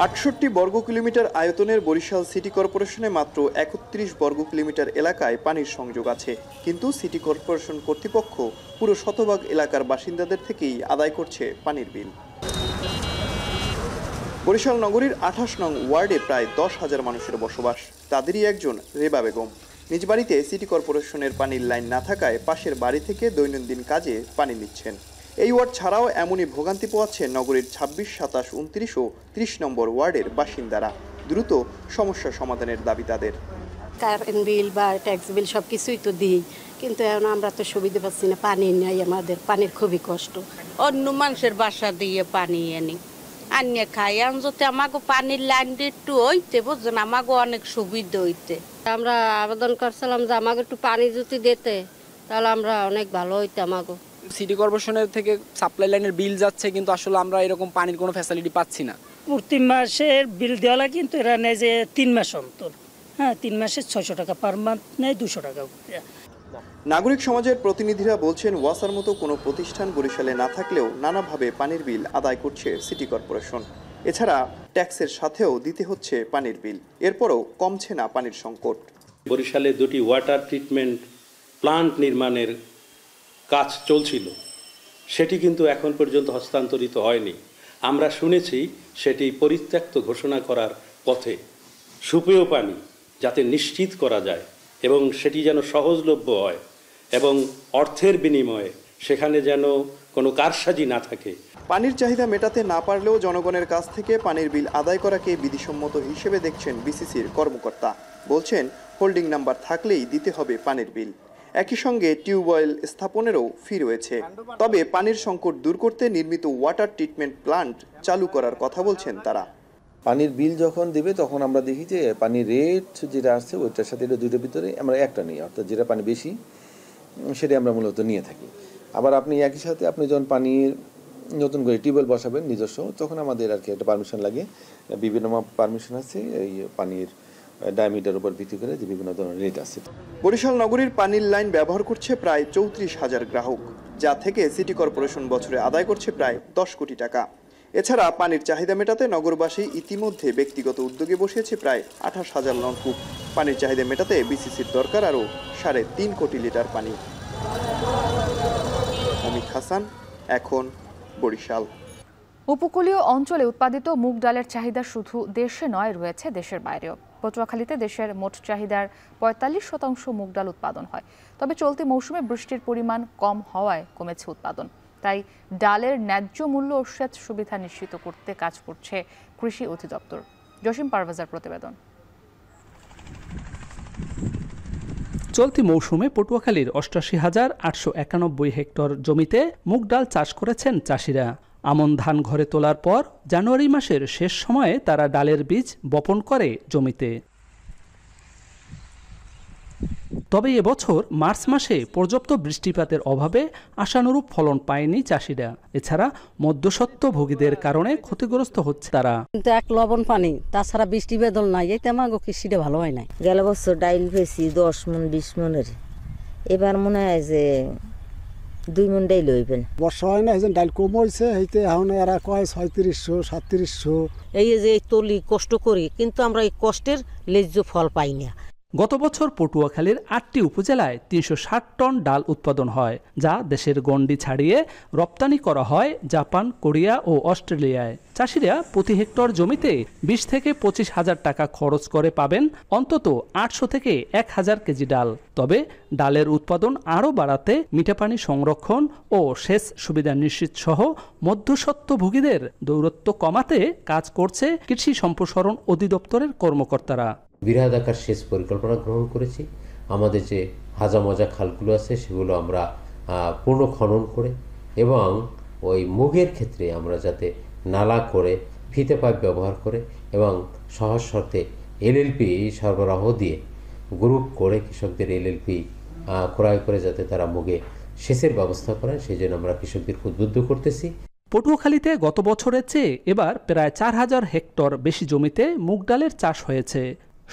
68 বর্গ কিলোমিটার আয়তনের বরিশাল সিটি কর্পোরেশনে মাত্র 31 বর্গ কিলোমিটার এলাকায় পানির সংযোগ আছে, কিন্তু সিটি কর্পোরেশন কর্তৃপক্ষ পুরো শতভাগ এলাকার বাসিন্দাদের থেকেই আদায় করছে পানির বিল। বরিশাল নগরীর 28 নং ওয়ার্ডে প্রায় 10,000 মানুষের বসবাস। তাদেরই একজন রেবা বেগম। নিজ বাড়িতে সিটি কর্পোরেশনের পানির লাইন না থাকায় পাশের বাড়ি থেকে দৈনন্দিন কাজে পানি নিচ্ছেন। এই ওয়ার্ড ছাড়াও এমনই ভোগান্তি পোয়াচ্ছেন নগরীর 26, 27, 29 ও 30 নম্বর ওয়ার্ডের বাসিন্দারা। দ্রুত সমস্যা সমাধানের দাবি তাদের। কারেন্ট বিল বা ট্যাক্স বিল সব কিছুই তো দিই, কিন্তু এখন আমরা তো সুবিধা পাচ্ছি না, পানি নেই, আমাদের পানির খুবই কষ্ট। অন্য মানুষের বাসা দিয়ে পানি আনি আনিয়ে খাই, এখন যদি আমাকে পানির লাইন দিয়ে একটু হইতে বুঝছেন, আমাকে অনেক সুবিধা হইতে। আমরা আবেদন করছিলাম যে আমাকে একটু পানি যদি দিতে, তাহলে আমরা অনেক ভালো হইতে। আমাকে সিটি কর্পোরেশনের থেকে সাপ্লাই লাইনের বিল যাচ্ছে, কিন্তু আসলে আমরা এরকম পানির কোনো ফ্যাসিলিটি পাচ্ছি না। প্রতি মাসের বিল দেওয়া লাগে, কিন্তু এরা নেয় যে 3 মাস অন্তর। হ্যাঁ, 3 মাসে 600 টাকা পার মান্থ নেয়, 200 টাকা। নাগরিক সমাজের প্রতিনিধিরা বলছেন ওয়াসার মতো কোনো প্রতিষ্ঠান বরিশালে না থাকলেও নানাভাবে পানির বিল আদায় করছে সিটি কর্পোরেশন। এছাড়া ট্যাক্সের সাথেও দিতে হচ্ছে পানির বিল, এরপরও কমছে না পানির সংকট। বরিশালে 2টি ওয়াটার ট্রিটমেন্ট প্লান্ট নির্মাণের কাজ চলছিল, সেটি কিন্তু এখন পর্যন্ত হস্তান্তরিত হয়নি। আমরা শুনেছি সেটি পরিত্যক্ত ঘোষণা করার পথে। সুপেয় পানি যাতে নিশ্চিত করা যায় এবং সেটি যেন সহজলভ্য হয় এবং অর্থের বিনিময়ে সেখানে যেন কোনো কারসাজি না থাকে। পানির চাহিদা মেটাতে না পারলেও জনগণের কাছ থেকে পানির বিল আদায় করাকে বিধিসম্মত হিসেবে দেখছেন বিসিসির কর্মকর্তা। বলছেন হোল্ডিং নাম্বার থাকলেই দিতে হবে পানির বিল। একই সঙ্গে টিউবওয়েল স্থাপনেরও ফি রয়েছে। তবে পানির সংকট দূর করতে নির্মিত ওয়াটার ট্রিটমেন্ট প্লান্ট চালু করার কথা বলছেন তারা। পানির বিল যখন দেবে তখন আমরা দেখি যে পানির রেট যেটা আসছে ওইটার সাথে এটা দুটোর ভিতরে আমরা একটা নিই, অর্থাৎ যেটা পানি বেশি সেটা আমরা মূলত নিয়ে থাকি। আবার আপনি একই সাথে আপনি যখন পানির নতুন করে টিউবওয়েল বসাবেন নিজস্ব, তখন আমাদের আর কি একটা পারমিশন লাগে, বিভিন্ন পারমিশন আছে এই পানির ডায়ামিটার উপর ভিত্তি করে যে বিভিন্ন ধরনের রেট আছে। বরিশাল নগরীর পানির লাইন ব্যবহার করছে প্রায় 34,000 গ্রাহক, যা থেকে সিটি কর্পোরেশন বছরে আদায় করছে প্রায় 10 কোটি টাকা। এছাড়া পানির চাহিদা মেটাতে নগরবাসী ইতিমধ্যে ব্যক্তিগত উদ্যোগে বসিয়েছে প্রায় 28,000 নলকূপ। পানির চাহিদা মেটাতে বিসিসির দরকার আরও 3.5 কোটি লিটার পানি। অমিত হাসান, এখন বরিশাল। উপকূলীয় অঞ্চলে উৎপাদিত মুগ ডালের চাহিদা শুধু দেশে নয়, রয়েছে দেশের বাইরেও। পটুয়াখালীতে দেশের মোট চাহিদার ৪৫% মুগ ডাল উৎপাদন হয়। তবে চলতি মৌসুমে বৃষ্টির পরিমাণ কম হওয়ায় কমেছে উৎপাদন। তাই ডালের ন্যায্য মূল্য ও সেচ সুবিধা নিশ্চিত করতে কাজ করছে কৃষি অধিদপ্তর। জসিম পারভেজের প্রতিবেদন। চলতি মৌসুমে পটুয়াখালীর ৮৮,৮৯১ হেক্টর জমিতে মুগ ডাল চাষ করেছেন চাষিরা। আমন ধান ঘরে তোলার পর জানুয়ারি মাসের শেষ সময়ে তারা ডালের বীজ বপন করে জমিতে। তবে এবছর মার্চ মাসে পর্যাপ্ত বৃষ্টিপাতের অভাবে আশানুরূপ ফলন পায়নি চাষিরা। এছাড়া মধ্যস্বত্বভোগীদের কারণে ক্ষতিগ্রস্ত হচ্ছে তারা। কিন্তু এক লবণ পানি, তাছাড়া বৃষ্টি বেদল নাই, এই তেমাগো কৃষিটা ভালো হয় নাই। গেল বছর ডাইল পেয়েছি 10 মণ 20 মণের, এবার মনে হয় যে 2 মণ ডাইল হইবেন। বর্ষা হয় না, এই ডাইল কম হয়েছে, হইতে এখন এরা কয় 3600 3700। এই যে তলি কষ্ট করি, কিন্তু আমরা এই কষ্টের ন্যায্য ফল পাই না। গত বছর পটুয়াখালীর 8টি উপজেলায় 360 টন ডাল উৎপাদন হয়, যা দেশের গণ্ডি ছাড়িয়ে রপ্তানি করা হয় জাপান, কোরিয়া ও অস্ট্রেলিয়ায়। চাষিরা প্রতি হেক্টর জমিতে 20 থেকে 25,000 টাকা খরচ করে পাবেন অন্তত 800 থেকে 1000 কেজি ডাল। তবে ডালের উৎপাদন আরও বাড়াতে মিঠাপানি সংরক্ষণ ও সেচ সুবিধা নিশ্চিত সহ মধ্যস্বত্বভোগীদের দৌরত্ব কমাতে কাজ করছে কৃষি সম্প্রসারণ অধিদপ্তরের কর্মকর্তারা। বৃহদাকার সেচ পরিকল্পনা গ্রহণ করেছি। আমাদের যে হাজা মজা খালগুলো আছে সেগুলো আমরা পূর্ণ খনন করে, এবং ওই মুগের ক্ষেত্রে আমরা যাতে নালা করে ফিতে পাইপ ব্যবহার করে এবং সহজ শর্তে এলএলপি সরবরাহ দিয়ে গ্রুপ করে কৃষকদের এলএলপি ক্রয় করে যাতে তারা মুগে সেচের ব্যবস্থা করেন, সেই জন্য আমরা কৃষকদের উদ্বুদ্ধ করতেছি। পটুয়াখালীতে গত বছরের চেয়ে এবার প্রায় 4000 হেক্টর বেশি জমিতে মুগ ডালের চাষ হয়েছে।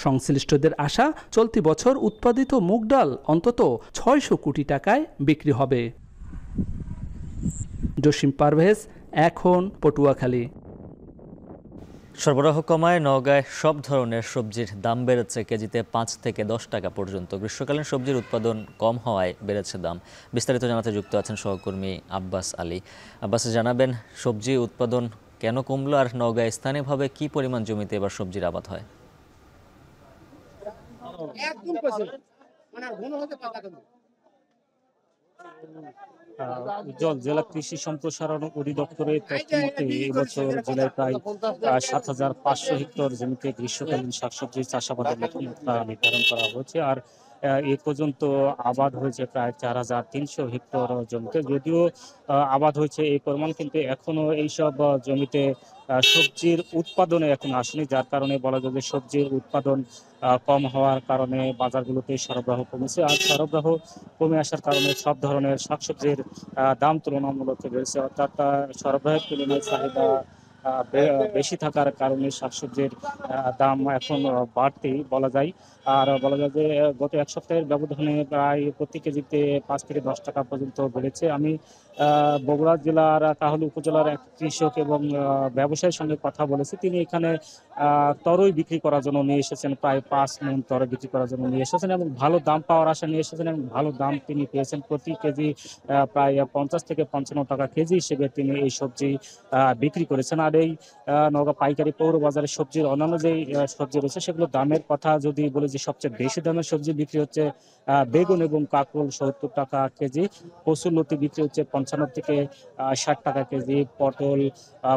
সংশ্লিষ্টদের আশা, চলতি বছর উৎপাদিত মুগ ডাল অন্তত 600 কোটি টাকায় বিক্রি হবে। জসিম পারভেজ, এখন পটুয়াখালী। সরবরাহ কমায় নওগাঁয় সব ধরনের সবজির দাম বেড়েছে কেজিতে 5 থেকে 10 টাকা পর্যন্ত। গ্রীষ্মকালীন সবজির উৎপাদন কম হওয়ায় বেড়েছে দাম। বিস্তারিত জানাতে যুক্ত আছেন সহকর্মী আব্বাস আলী। আব্বাস, জানাবেন সবজি উৎপাদন কেন কমলো, আর নওগাঁয় স্থানীয়ভাবে কি পরিমাণ জমিতে এবার সবজির আবাদ হয়? জেলা কৃষি সম্প্রসারণ অধিদপ্তরের তথ্য মতে এবছর জেলায় প্রায় ৭,৫০০ হেক্টর জমিতে গ্রীষ্মকালীন শাকসবজির চাষাবাদের লক্ষ্যমাত্রা নির্ধারণ করা হয়েছে। আর এ পর্যন্ত আবাদ হয়েছে প্রায় ৪,৩০০ হেক্টর জমিতে। যদিও আবাদ হয়েছে এই পরিমাণ, কিন্তু এখনো এইসব জমিতে সবজির উৎপাদনে এখন আসেনি, যার কারণে বলা যায় যে সবজির উৎপাদন কম হওয়ার কারণে বাজারগুলোতে সরবরাহ কমেছে। আর সরবরাহ কমে আসার কারণে সব ধরনের শাকসবজির দাম তুলনামূলক বেড়েছে, অর্থাৎ সরবরাহের তুলনায় চাহিদা বেশি থাকার কারণে শাকসবজির দাম এখন বাড়তেই বলা যায়। আর বলা যায় যে গত এক সপ্তাহের ব্যবধানে প্রায় প্রতি কেজিতে 5 থেকে 10 টাকা পর্যন্ত বেড়েছে। আমি বগুড়া জেলার কাহলী উপজেলার এক কৃষক এবং ব্যবসায়ীর সঙ্গে কথা বলেছি। তিনি এখানে তরই বিক্রি করার জন্য নিয়ে এসেছেন, প্রায় 5 মণ তরই বিক্রি করার জন্য নিয়ে এসেছেন এবং ভালো দাম পাওয়ার আশা নিয়ে এসেছেন এবং ভালো দাম তিনি পেয়েছেন। প্রতি কেজি প্রায় 50 থেকে 55 টাকা কেজি হিসেবে তিনি এই সবজি বিক্রি করেছেন। আর এই নওগাঁ পাইকারি পৌর বাজারে সবজির অন্যান্য যে সবজি রয়েছে সেগুলোর দামের কথা যদি বলি, যে সবচেয়ে বেশি দামের সবজি বিক্রি হচ্ছে বেগুন এবং কাঁকরোল 70 টাকা কেজি, কচুরলতি বিক্রি হচ্ছে 55 থেকে 60 টাকা কেজি, পটল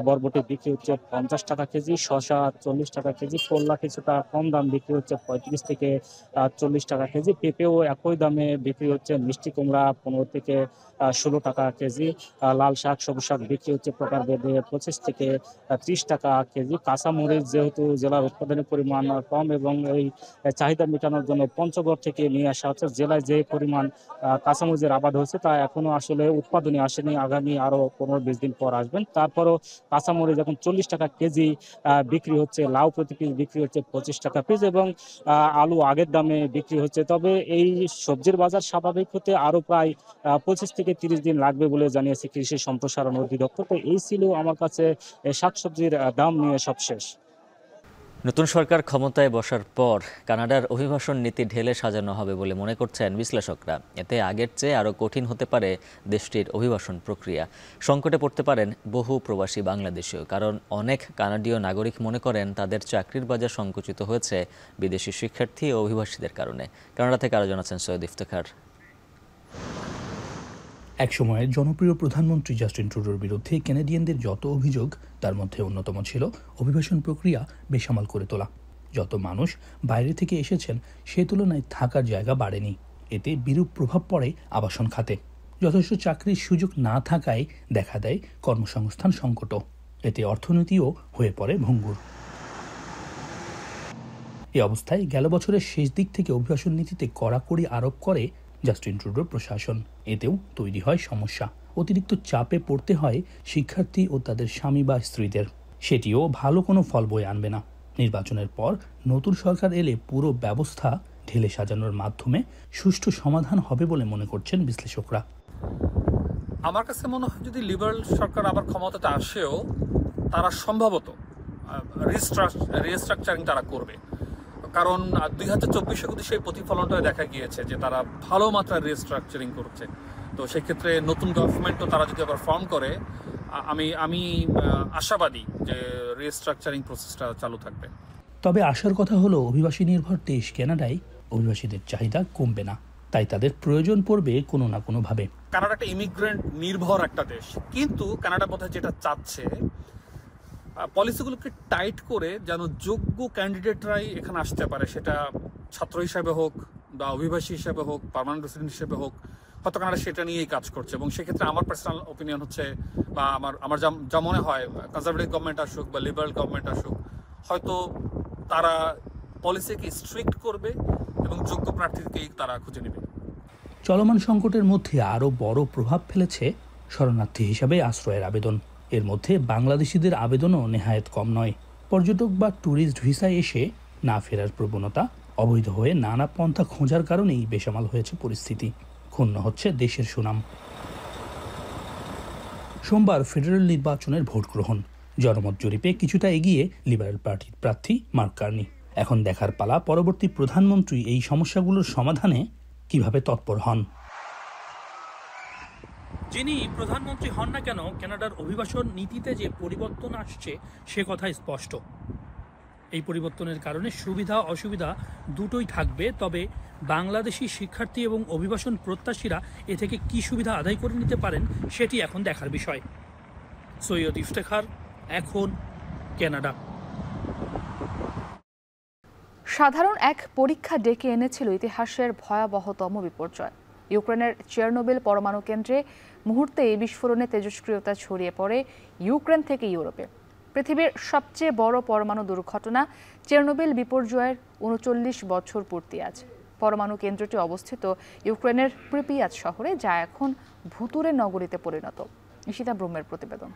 বরবটি বিক্রি হচ্ছে 50 টাকা কেজি, শসা 40 টাকা কেজি, করলা কিছুটা কম দাম বিক্রি হচ্ছে 35 থেকে 40 টাকা কেজি, পেঁপেও একই দামে বিক্রি হচ্ছে, মিষ্টি কুমড়া 15 থেকে 16 টাকা কেজি, লাল শাক সবুজ শাক বিক্রি হচ্ছে প্রকার ভেদে 25 থেকে 30 টাকা কেজি। কাঁচামরিচ যেহেতু জেলার উৎপাদনের পরিমাণ কম এবং এই চাহিদা মেটানোর জন্য পঞ্চগড় থেকে নিয়ে আসা হচ্ছে। জেলায় যে পরিমাণ কাঁচামরিচের আবাদ হয়েছে তা এখনো আসলে উৎপাদনে আসেনি, আগামী আরো 15-20 দিন পর আসবেন। তারপরও কাঁচামরিচ এখন 40 টাকা কেজি বিক্রি হচ্ছে, লাউ প্রতি পিস বিক্রি হচ্ছে 25 টাকা পিস এবং আলু আগের দামে বিক্রি হচ্ছে। তবে এই সবজির বাজার স্বাভাবিক হতে আরো প্রায় 25 থেকে 30 দিন লাগবে বলে জানিয়েছে কৃষি সম্প্রসারণ অধিদপ্তর। তো এই ছিল আমার কাছে শাকসবজির দাম নিয়ে সবশেষ। নতুন সরকার ক্ষমতায় বসার পর কানাডার অভিবাসন নীতি ঢেলে সাজানো হবে বলে মনে করছেন বিশ্লেষকরা। এতে আগের চেয়ে আরও কঠিন হতে পারে দেশটির অভিবাসন প্রক্রিয়া। সংকটে পড়তে পারেন বহু প্রবাসী বাংলাদেশীয়, কারণ অনেক কানাডীয় নাগরিক মনে করেন তাদের চাকরির বাজার সংকুচিত হয়েছে বিদেশি শিক্ষার্থী ও অভিবাসীদের কারণে। কানাডা থেকে আরও জানাচ্ছেন সৈয়দ ইফতেখার। একসময়ের জনপ্রিয় প্রধানমন্ত্রী জাস্টিন ট্রুডোর বিরুদ্ধে কানাডিয়ানদের যত অভিযোগ, তার মধ্যে অন্যতম ছিল অভিবাসন প্রক্রিয়া বেসামাল করে তোলা। যত মানুষ বাইরে থেকে এসেছেন সে তুলনায় থাকার জায়গা বাড়েনি। এতে বিরূপ প্রভাব পড়ে আবাসন খাতে। যথেষ্ট চাকরির সুযোগ না থাকায় দেখা দেয় কর্মসংস্থান সংকটও। এতে অর্থনীতিও হয়ে পড়ে ভঙ্গুর। এ অবস্থায় গেল বছরের শেষ দিক থেকে অভিবাসন নীতিতে কড়াকড়ি আরোপ করে জাস্টিন ট্রুডোর প্রশাসন। এতেও তৈরি হয় সমস্যা। অতিরিক্ত চাপে পড়তে হয় শিক্ষার্থী ও তাদের স্বামী বা স্ত্রীদের। সেটিও ভালো কোনো ফল বয়ে আনবে না। নির্বাচনের পর নতুন সরকার এলে পুরো ব্যবস্থা ঢেলে সাজানোর মাধ্যমে সুষ্ঠু সমাধান হবে বলে মনে করছেন বিশ্লেষকরা। আমার কাছে মনে হয় যদি লিবারেল সরকার আবার ক্ষমতাতে আসেও তারা সম্ভবত রিস্ট্রাকচারিং তারা করবে, কারণ 2024 কিন্তু সেই প্রতিফলনটা দেখা গিয়েছে যে তারা ভালো মাত্রায় রিস্ট্রাকচারিং করছে। তো সেক্ষেত্রে নতুন গভর্নমেন্টও তারা যদি আবার ফর্ম করে, আমি আশাবাদী যে রিস্ট্রাকচারিং প্রসেসটা চালু থাকবে। তবে আশার কথা হলো অভিবাসী নির্ভর দেশ কানাডায় অভিবাসীদের চাহিদা কমবে না, তাই তাদের প্রয়োজন পড়বে কোনো না কোনোভাবে। কানাডা একটা ইমিগ্রেন্ট নির্ভর একটা দেশ, কিন্তু কানাডা বোধহয় যেটা চাচ্ছে পলিসিগুলোকে টাইট করে যেন যোগ্য ক্যান্ডিডেটরাই এখানে আসতে পারে, সেটা ছাত্র হিসাবে হোক বা অভিবাসী হিসাবে হোক, পার্মানেন্ট রেসিডেন্ট হিসেবে হোক। হয়তো কানাডা সেটা নিয়েই কাজ করছে এবং সেক্ষেত্রে আমার পার্সোনাল ওপিনিয়ন হচ্ছে বা আমার যা মনে হয় কনজারভেটিভ গভর্নমেন্ট আসুক বা লিবারেল গভর্নমেন্ট আসুক, হয়তো তারা পলিসিকে স্ট্রিক্ট করবে এবং যোগ্য প্রার্থীকেই তারা খুঁজে নেবে। চলমান সংকটের মধ্যে আরও বড় প্রভাব ফেলেছে শরণার্থী হিসাবে আশ্রয়ের আবেদন। এর মধ্যে বাংলাদেশিদের আবেদনও নেহায়েত কম নয়। পর্যটক বা ট্যুরিস্ট ভিসায় এসে না ফেরার প্রবণতা, অবৈধ হয়ে নানা পন্থা খোঁজার কারণেই বেসামাল হয়েছে পরিস্থিতি। ক্ষুণ্ণ হচ্ছে দেশের সুনাম। সোমবার ফেডারেল নির্বাচনের ভোট গ্রহণ। জনমত জরিপে কিছুটা এগিয়ে লিবারেল পার্টির প্রার্থী মার্ক কার্নি। এখন দেখার পালা পরবর্তী প্রধানমন্ত্রী এই সমস্যাগুলোর সমাধানে কিভাবে তৎপর হন। যিনি প্রধানমন্ত্রী হন না কেন, কানাডার অভিবাসন নীতিতে যে পরিবর্তন আসছে সে কথাই স্পষ্ট। এই পরিবর্তনের কারণে সুবিধা অসুবিধা দুটোই থাকবে, তবে বাংলাদেশি শিক্ষার্থী এবং অভিবাসন প্রত্যাশীরা এ থেকে কী সুবিধা আদায় করে নিতে পারেন সেটি এখন দেখার বিষয়। সৈয়দ ইফতেখার, এখন কানাডা। সাধারণ এক পরীক্ষা ডেকে এনেছিল ইতিহাসের ভয়াবহতম বিপর্যয়। ইউক্রেনের চেরনোবিল পরমাণু কেন্দ্রে মুহূর্তেই বিস্ফোরণে তেজস্ক্রিয়তা ছড়িয়ে পড়ে ইউক্রেন থেকে ইউরোপে। পৃথিবীর সবচেয়ে বড় পরমাণু দুর্ঘটনা চেরনোবিল বিপর্যয়ের ৩৯ বছর পূর্তি আজ। পরমাণু কেন্দ্রটি অবস্থিত ইউক্রেনের প্রিপিয়াত শহরে, যা এখন ভুতুরে নগরীতে পরিণত। ঈশিতা ব্রহ্মের প্রতিবেদন।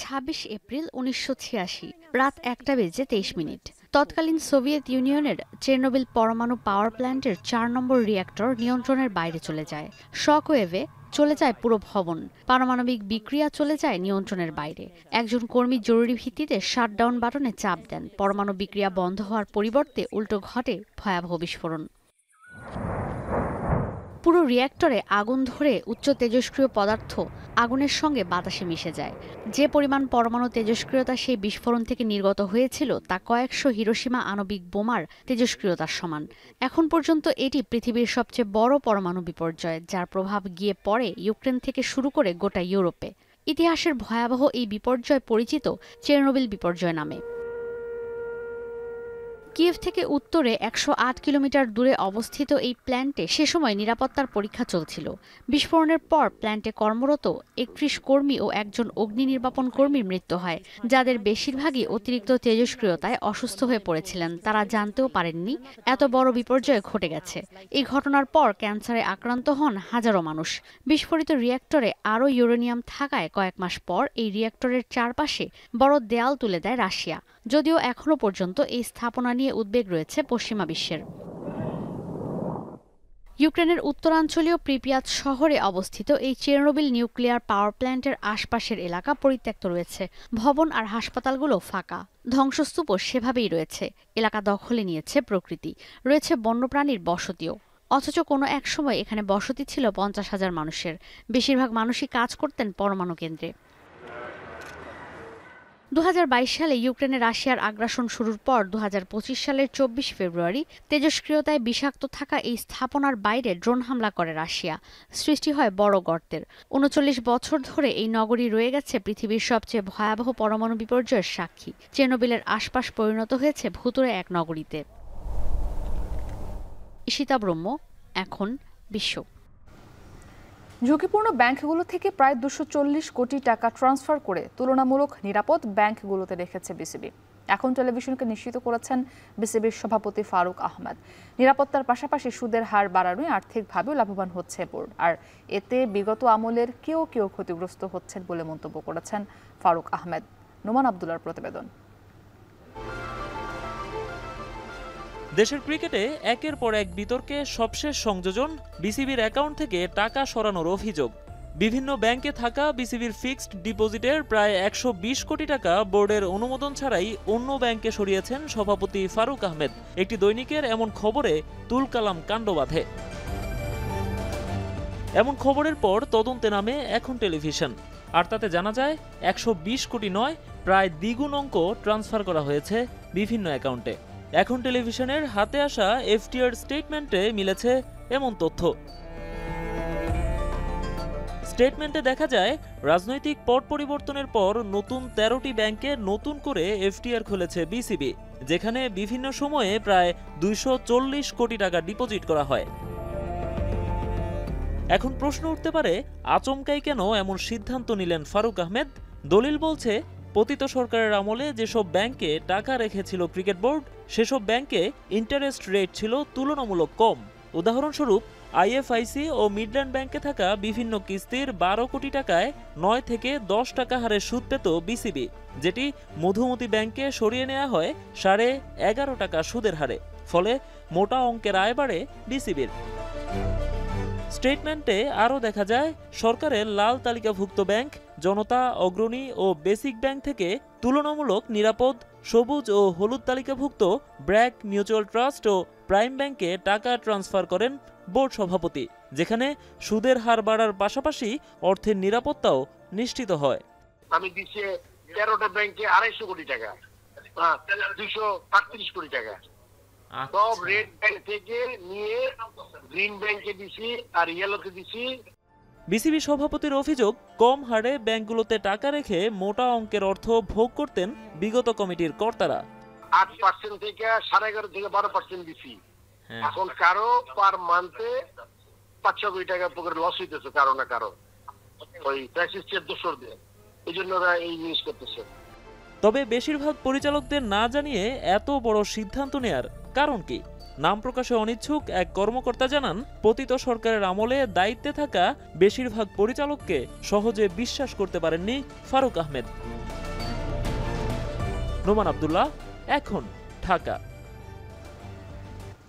২৬ এপ্রিল ১৯৮৬ রাত ১টা বেজে ২৩ মিনিট। তৎকালীন সোভিয়েত ইউনিয়নের চেরনোবিল পরমাণু পাওয়ার প্ল্যান্টের ৪ নম্বর রিঅ্যাক্টর নিয়ন্ত্রণের বাইরে চলে যায়। শকওয়েভে চলে যায় পুরো ভবন। পারমাণবিক বিক্রিয়া চলে যায় নিয়ন্ত্রণের বাইরে। একজন কর্মী জরুরি ভিত্তিতে শাটডাউন বাটনে চাপ দেন। পরমাণু বিক্রিয়া বন্ধ হওয়ার পরিবর্তে উল্টো ঘটে ভয়াবহ বিস্ফোরণ। পুরো রিঅ্যাক্টরে আগুন ধরে উচ্চ তেজস্ক্রিয় পদার্থ আগুনের সঙ্গে বাতাসে মিশে যায়। যে পরিমাণ পরমাণু তেজস্ক্রিয়তা সেই বিস্ফোরণ থেকে নির্গত হয়েছিল তা কয়েকশো হিরোশিমা আণবিক বোমার তেজস্ক্রিয়তার সমান। এখন পর্যন্ত এটি পৃথিবীর সবচেয়ে বড় পরমাণু বিপর্যয়, যার প্রভাব গিয়ে পড়ে ইউক্রেন থেকে শুরু করে গোটা ইউরোপে। ইতিহাসের ভয়াবহ এই বিপর্যয় পরিচিত চেরনোবিল বিপর্যয় নামে। কিয়েভ থেকে উত্তরে ১০৮ কিলোমিটার দূরে অবস্থিত এই প্ল্যান্টে সে সময় নিরাপত্তার পরীক্ষা চলছিল। বিস্ফোরণের পর প্ল্যান্টে কর্মরত ৩১ কর্মী ও একজন অগ্নি নির্বাপন কর্মীর মৃত্যু হয়, যাদের বেশিরভাগই অতিরিক্ত তেজস্ক্রিয়তায় অসুস্থ হয়ে পড়েছিলেন। তারা জানতেও পারেননি এত বড় বিপর্যয় ঘটে গেছে। এই ঘটনার পর ক্যান্সারে আক্রান্ত হন হাজারো মানুষ। বিস্ফোরিত রিঅ্যাক্টরে আরও ইউরেনিয়াম থাকায় কয়েক মাস পর এই রিঅ্যাক্টরের চারপাশে বড় দেয়াল তুলে দেয় রাশিয়া। যদিও এখনও পর্যন্ত এই স্থাপনা নিয়ে উদ্বেগ রয়েছে পশ্চিমা বিশ্বের। ইউক্রেনের উত্তরাঞ্চলীয় প্রিপিয়াত শহরে অবস্থিত এই চেরনোবিল নিউক্লিয়ার পাওয়ার প্ল্যান্টের আশপাশের এলাকা পরিত্যক্ত রয়েছে। ভবন আর হাসপাতালগুলো ফাঁকা, ধ্বংসস্তূপও সেভাবেই রয়েছে। এলাকা দখলে নিয়েছে প্রকৃতি, রয়েছে বন্যপ্রাণীর বসতিও। অথচ কোনো এক সময় এখানে বসতি ছিল 50,000 মানুষের। বেশিরভাগ মানুষই কাজ করতেন পরমাণু কেন্দ্রে। 2022 সালে ইউক্রেনে রাশিয়ার আগ্রাসন শুরুর পর 2025 সালের 24 ফেব্রুয়ারি তেজস্ক্রিয়তায় বিষাক্ত থাকা এই স্থাপনার বাইরে ড্রোন হামলা করে রাশিয়া। সৃষ্টি হয় বড় গর্তের। 39 বছর ধরে এই নগরী রয়ে গেছে পৃথিবীর সবচেয়ে ভয়াবহ পরমাণু বিপর্যয়ের সাক্ষী। চেরনোবিলের আশপাশ পরিণত হয়েছে ভুতুড়ে এক নগরীতে। ঈশিতা ব্রহ্ম, এখন বিশ্ব। ঝুঁকিপূর্ণ ব্যাংকগুলো থেকে প্রায় 240 কোটি টাকা ট্রান্সফার করে তুলনামূলক নিরাপদ ব্যাংকগুলোতে রেখেছে বিসিবি। এখন টেলিভিশনকে নিশ্চিত করেছেন বিসিবির সভাপতি ফারুক আহমেদ। নিরাপত্তার পাশাপাশি সুদের হার বাড়ানোয় আর্থিকভাবেও লাভবান হচ্ছে বোর্ড, আর এতে বিগত আমলের কেউ ক্ষতিগ্রস্ত হচ্ছেন বলে মন্তব্য করেছেন ফারুক আহমেদ। নোমান আব্দুল্লাহর প্রতিবেদন। দেশের ক্রিকেটে একের পর এক বিতর্কে সবশেষ সংযোজন বিসিবির অ্যাকাউন্ট থেকে টাকা সরানোর অভিযোগ। বিভিন্ন ব্যাংকে থাকা বিসিবির ফিক্সড ডিপোজিটের প্রায় 120 কোটি টাকা বোর্ডের অনুমোদন ছাড়াই অন্য ব্যাংকে সরিয়েছেন সভাপতি ফারুক আহমেদ। একটি দৈনিকের এমন খবরে তুলকালাম কাণ্ড বাঁধে। এমন খবরের পর তদন্তে নামে এখন টেলিভিশন, আর তাতে জানা যায় 120 কোটি নয়, প্রায় দ্বিগুণ অঙ্ক ট্রান্সফার করা হয়েছে বিভিন্ন অ্যাকাউন্টে। এখন টেলিভিশনের হাতে আসা এফটিআর স্টেটমেন্টে মিলেছে এমন তথ্য। স্টেটমেন্টে দেখা যায় রাজনৈতিক পট পরিবর্তনের পর নতুন 13টি ব্যাংকে নতুন করে এফটিআর খুলেছে বিসিবি, যেখানে বিভিন্ন সময়ে প্রায় 240 কোটি টাকা ডিপোজিট করা হয়। এখন প্রশ্ন উঠতে পারে, আচমকাই কেন এমন সিদ্ধান্ত নিলেন ফারুক আহমেদ? দলিল বলছে, পতিত সরকারের আমলে যেসব ব্যাংকে টাকা রেখেছিল ক্রিকেট বোর্ড, সেসব ব্যাংকে ইন্টারেস্ট রেট ছিল তুলনামূলক কম। উদাহরণস্বরূপ আইএফআইসি ও মিডল্যান্ড ব্যাংকে থাকা বিভিন্ন কিস্তির 12 কোটি টাকায় 9 থেকে 10 টাকা হারে সুদ পেত বিসিবি, যেটি মধুমতি ব্যাংকে সরিয়ে নেওয়া হয় 11.5 টাকা সুদের হারে। ফলে মোটা অঙ্কের আয় বাড়ে বিসিবির। স্টেটমেন্টে আরও দেখা যায়, সরকারের লাল তালিকাভুক্ত ব্যাংক জনতা, অগ্রণী ও বেসিক ব্যাংক থেকে তুলনামূলক নিরাপদ সবুজ ও হলুদ তালিকাভুক্ত ব্র্যাক, মিউচুয়াল ট্রাস্ট ও প্রাইম ব্যাংকে টাকা ট্রান্সফার করেন বোর্ড সভাপতি, যেখানে সুদের হার বাড়ার পাশাপাশি অর্থের নিরাপত্তাও নিশ্চিত হয়। আমি দিচ্ছি 13টা ব্যাংকে 250 কোটি টাকা, 238 কোটি টাকা সব রেড ব্যাংক থেকে নিয়ে গ্রিন ব্যাংকে দিছি আর ইয়েলোতে দিছি। বিসিবি সভাপতির অভিযোগ, কম হারে ব্যাংকগুলোতে টাকা রেখে মোটা অঙ্কের অর্থ ভোগ করতেন বিগত কমিটির কর্তারা। 8% থেকে 11.5 থেকে 12% দিছি। এখন কারো পার মান্থে 500 কোটি টাকা করে লস হইতেছে কারো না কারো, ওই প্র্যাকটিসের দোষর দিয়ে। এই জন্য এই জিনিস করতেছে। তবে বেশিরভাগ পরিচালকদের না জানিয়ে এত বড় সিদ্ধান্ত নেয়ার কারণ কি? নাম প্রকাশে অনিচ্ছুক এক কর্মকর্তা জানান, পতিত সরকারের আমলে দায়িত্বে থাকা বেশিরভাগ পরিচালককে সহজে বিশ্বাস করতে পারেননি ফারুক আহমেদ। নোমান আব্দুল্লাহ, এখন ঢাকা।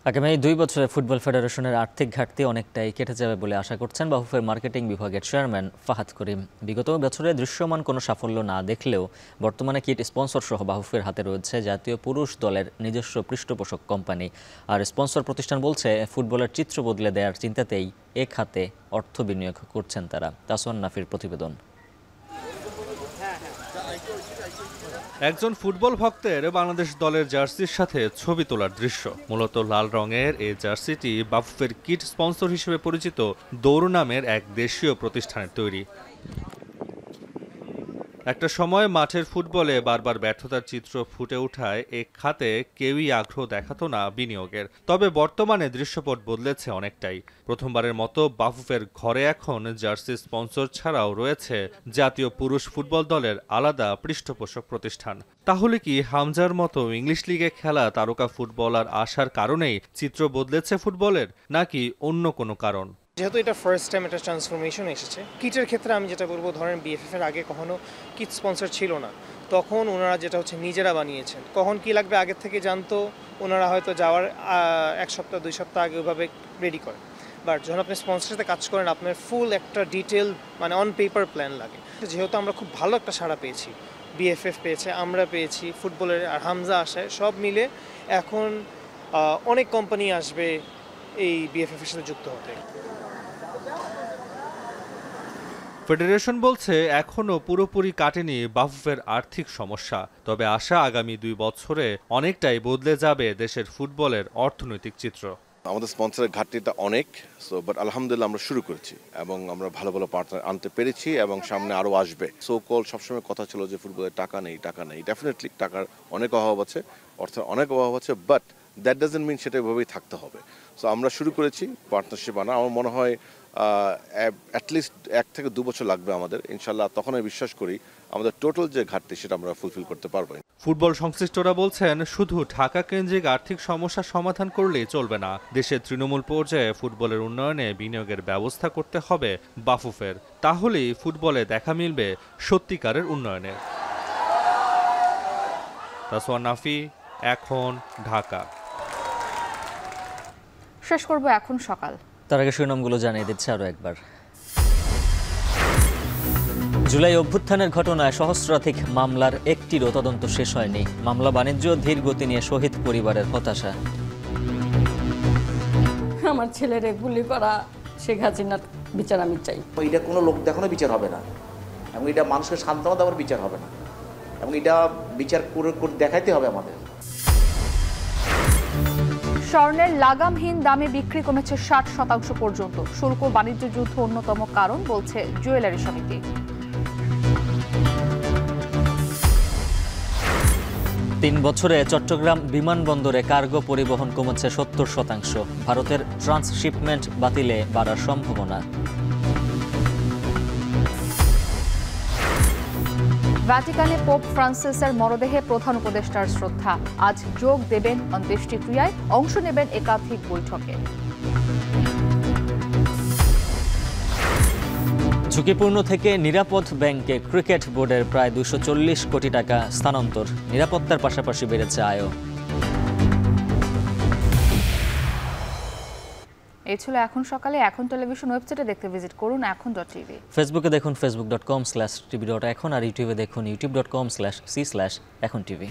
আগামী 2 বছরে ফুটবল ফেডারেশনের আর্থিক ঘাটতি অনেকটাই কেটে যাবে বলে আশা করছেন বাফুফের মার্কেটিং বিভাগের চেয়ারম্যান ফাহাদ করিম। বিগত বছরে দৃশ্যমান কোনো সাফল্য না দেখলেও বর্তমানে কিট স্পন্সর সহ বাফুফের হাতে রয়েছে জাতীয় পুরুষ দলের নিজস্ব পৃষ্ঠপোষক কোম্পানি। আর স্পন্সর প্রতিষ্ঠান বলছে, ফুটবলের চিত্র বদলে দেওয়ার চিন্তাতেই এ খাতে অর্থ বিনিয়োগ করছেন তারা। তাসওয়ান নাফির প্রতিবেদন। একজন ফুটবল ভক্তের বাংলাদেশ দলের জার্সির সাথে ছবি তোলার দৃশ্য। মূলত লাল রঙের এই জার্সিটি বাফুফের কিট স্পন্সর হিসেবে পরিচিত দৌড় নামের এক দেশীয় প্রতিষ্ঠানের তৈরি। একটা সময় মাঠের ফুটবলে বারবার ব্যর্থতার চিত্র ফুটে ওঠায় এ খাতে কেউই আগ্রহ দেখাতো না বিনিয়োগের। তবে বর্তমানে দৃশ্যপট বদলেছে অনেকটাই। প্রথমবারের মতো বাফুফের ঘরে এখন জার্সি স্পন্সর ছাড়াও রয়েছে জাতীয় পুরুষ ফুটবল দলের আলাদা পৃষ্ঠপোষক প্রতিষ্ঠান। তাহলে কি হামজার মতো ইংলিশ লিগে খেলা তারকা ফুটবলার আসার কারণেই চিত্র বদলেছে ফুটবলের, নাকি অন্য কোনো কারণ? যেহেতু এটা ফার্স্ট টাইম একটা ট্রান্সফরমেশন এসেছে কিটের ক্ষেত্রে, আমি যেটা বলবো, ধরেন বিএফএফ এর আগে কখনো কিট স্পন্সর ছিল না, তখন ওনারা যেটা হচ্ছে নিজেরা বানিয়েছেন। কখন কি লাগবে আগের থেকে জানতো, ওনারা হয়তো যাওয়ার 1 সপ্তাহ 2 সপ্তাহ আগে ওইভাবে রেডি করে। বাট যখন আপনি স্পন্সরের সাথে কাজ করেন আপনার ফুল একটা ডিটেল মানে অন পেপার প্ল্যান লাগে। যেহেতু আমরা খুব ভালো একটা সাড়া পেয়েছি, বিএফএফ পেয়েছে, আমরা পেয়েছি, ফুটবলের আর হামজা আসায় সব মিলে এখন অনেক কোম্পানি আসবে এই বিএফএফ এর সাথে যুক্ত হতে। ফেডারেশন বলছে এখনো পুরোপুরি কাটেনি বাফুফের আর্থিক সমস্যা, তবে আশা আগামী 2 বছরে অনেকটাই বদলে যাবে দেশের ফুটবলের অর্থনৈতিক চিত্র। আমাদের স্পন্সরের ঘাটতিটা অনেক, বাট আলহামদুলিল্লাহ আমরা শুরু করেছি এবং আমরা ভালো ভালো পার্টনার আনতে পেরেছি এবং সামনে আরও আসবে। সো কল সবসময় কথা ছিল যে ফুটবলের টাকা নেই। ডেফিনেটলি টাকার অনেক অভাব আছে, অর্থের অনেক অভাব আছে, বাট দ্যাট ডাজন্ট মিন সেটা এভাবেই থাকতে হবে। সো আমরা শুরু করেছি পার্টনারশিপ আনা। আমার মনে হয় অ্যাটলিস্ট 1 থেকে 2 বছর লাগবে আমাদের, ইনশাল্লাহ। তখন আমি বিশ্বাস করি আমাদের টোটাল যে ঘাটতি সেটা আমরা ফুলফিল করতে পারবো। ফুটবল সংশ্লিষ্টরা বলছেন শুধু ঢাকা কেন্দ্রিক আর্থিক সমস্যার সমাধান করলেই চলবে না, দেশের তৃণমূল পর্যায়ে ফুটবলের উন্নয়নে বিনিয়োগের ব্যবস্থা করতে হবে বাফুফের। তাহলেই ফুটবলে দেখা মিলবে সত্যিকারের উন্নয়নের। তাসওয়ান নাফি, এখন, ঢাকা। শেষ করব এখন সকাল। তার আগে শিরোনামগুলো জানিয়ে দিচ্ছে আরও একবার। জুলাই অভ্যুত্থানের ঘটনায় সহস্রাধিক মামলার একটিরও তদন্ত শেষ হয়নি। মামলা বাণিজ্য ধীর গতি নিয়ে শহীদ পরিবারের হতাশা। আমার ছেলেরে গুলি করা শেখ হাসিনার বিচার আমি চাই। এটা কোনো লোক দেখানো বিচার হবে না, এবং এটা মানুষকে সান্ত্বনা দেওয়ার বিচার হবে না, এবং এটা বিচার করে দেখাইতে হবে আমাদের। স্বর্ণের লাগামহীন দামে বিক্রি কমেছে 60% পর্যন্ত। শুল্ক বাণিজ্য যুদ্ধ অন্যতম কারণ বলছে জুয়েলারি সমিতি। 3 বছরে চট্টগ্রাম বিমানবন্দরে কার্গো পরিবহন কমেছে 70%। ভারতের ট্রান্সশিপমেন্ট বাতিলে বাড়ার সম্ভাবনা। ভ্যাটিকানে পোপ ফ্রান্সিসের মরদেহে প্রধান উপদেষ্টার শ্রদ্ধা। আজ যোগ দেবেন অন্ত্যেষ্টিক্রিয়ায়, অংশ নেবেন একাধিক বৈঠকে। ঝুঁকিপূর্ণ থেকে নিরাপদ ব্যাংকে ক্রিকেট বোর্ডের প্রায় 240 কোটি টাকা স্থানান্তর। নিরাপত্তার পাশাপাশি বেড়েছে আয়ও। এই ছিল এখন সকালে। এখন টেলিভিশন ওয়েবসাইটে দেখতে ভিজিট করুন এখন.tv। ফেসবুকে দেখুন facebook.com/tv.এখন আর ইউটিউবে দেখুন youtube.com/c/echontv।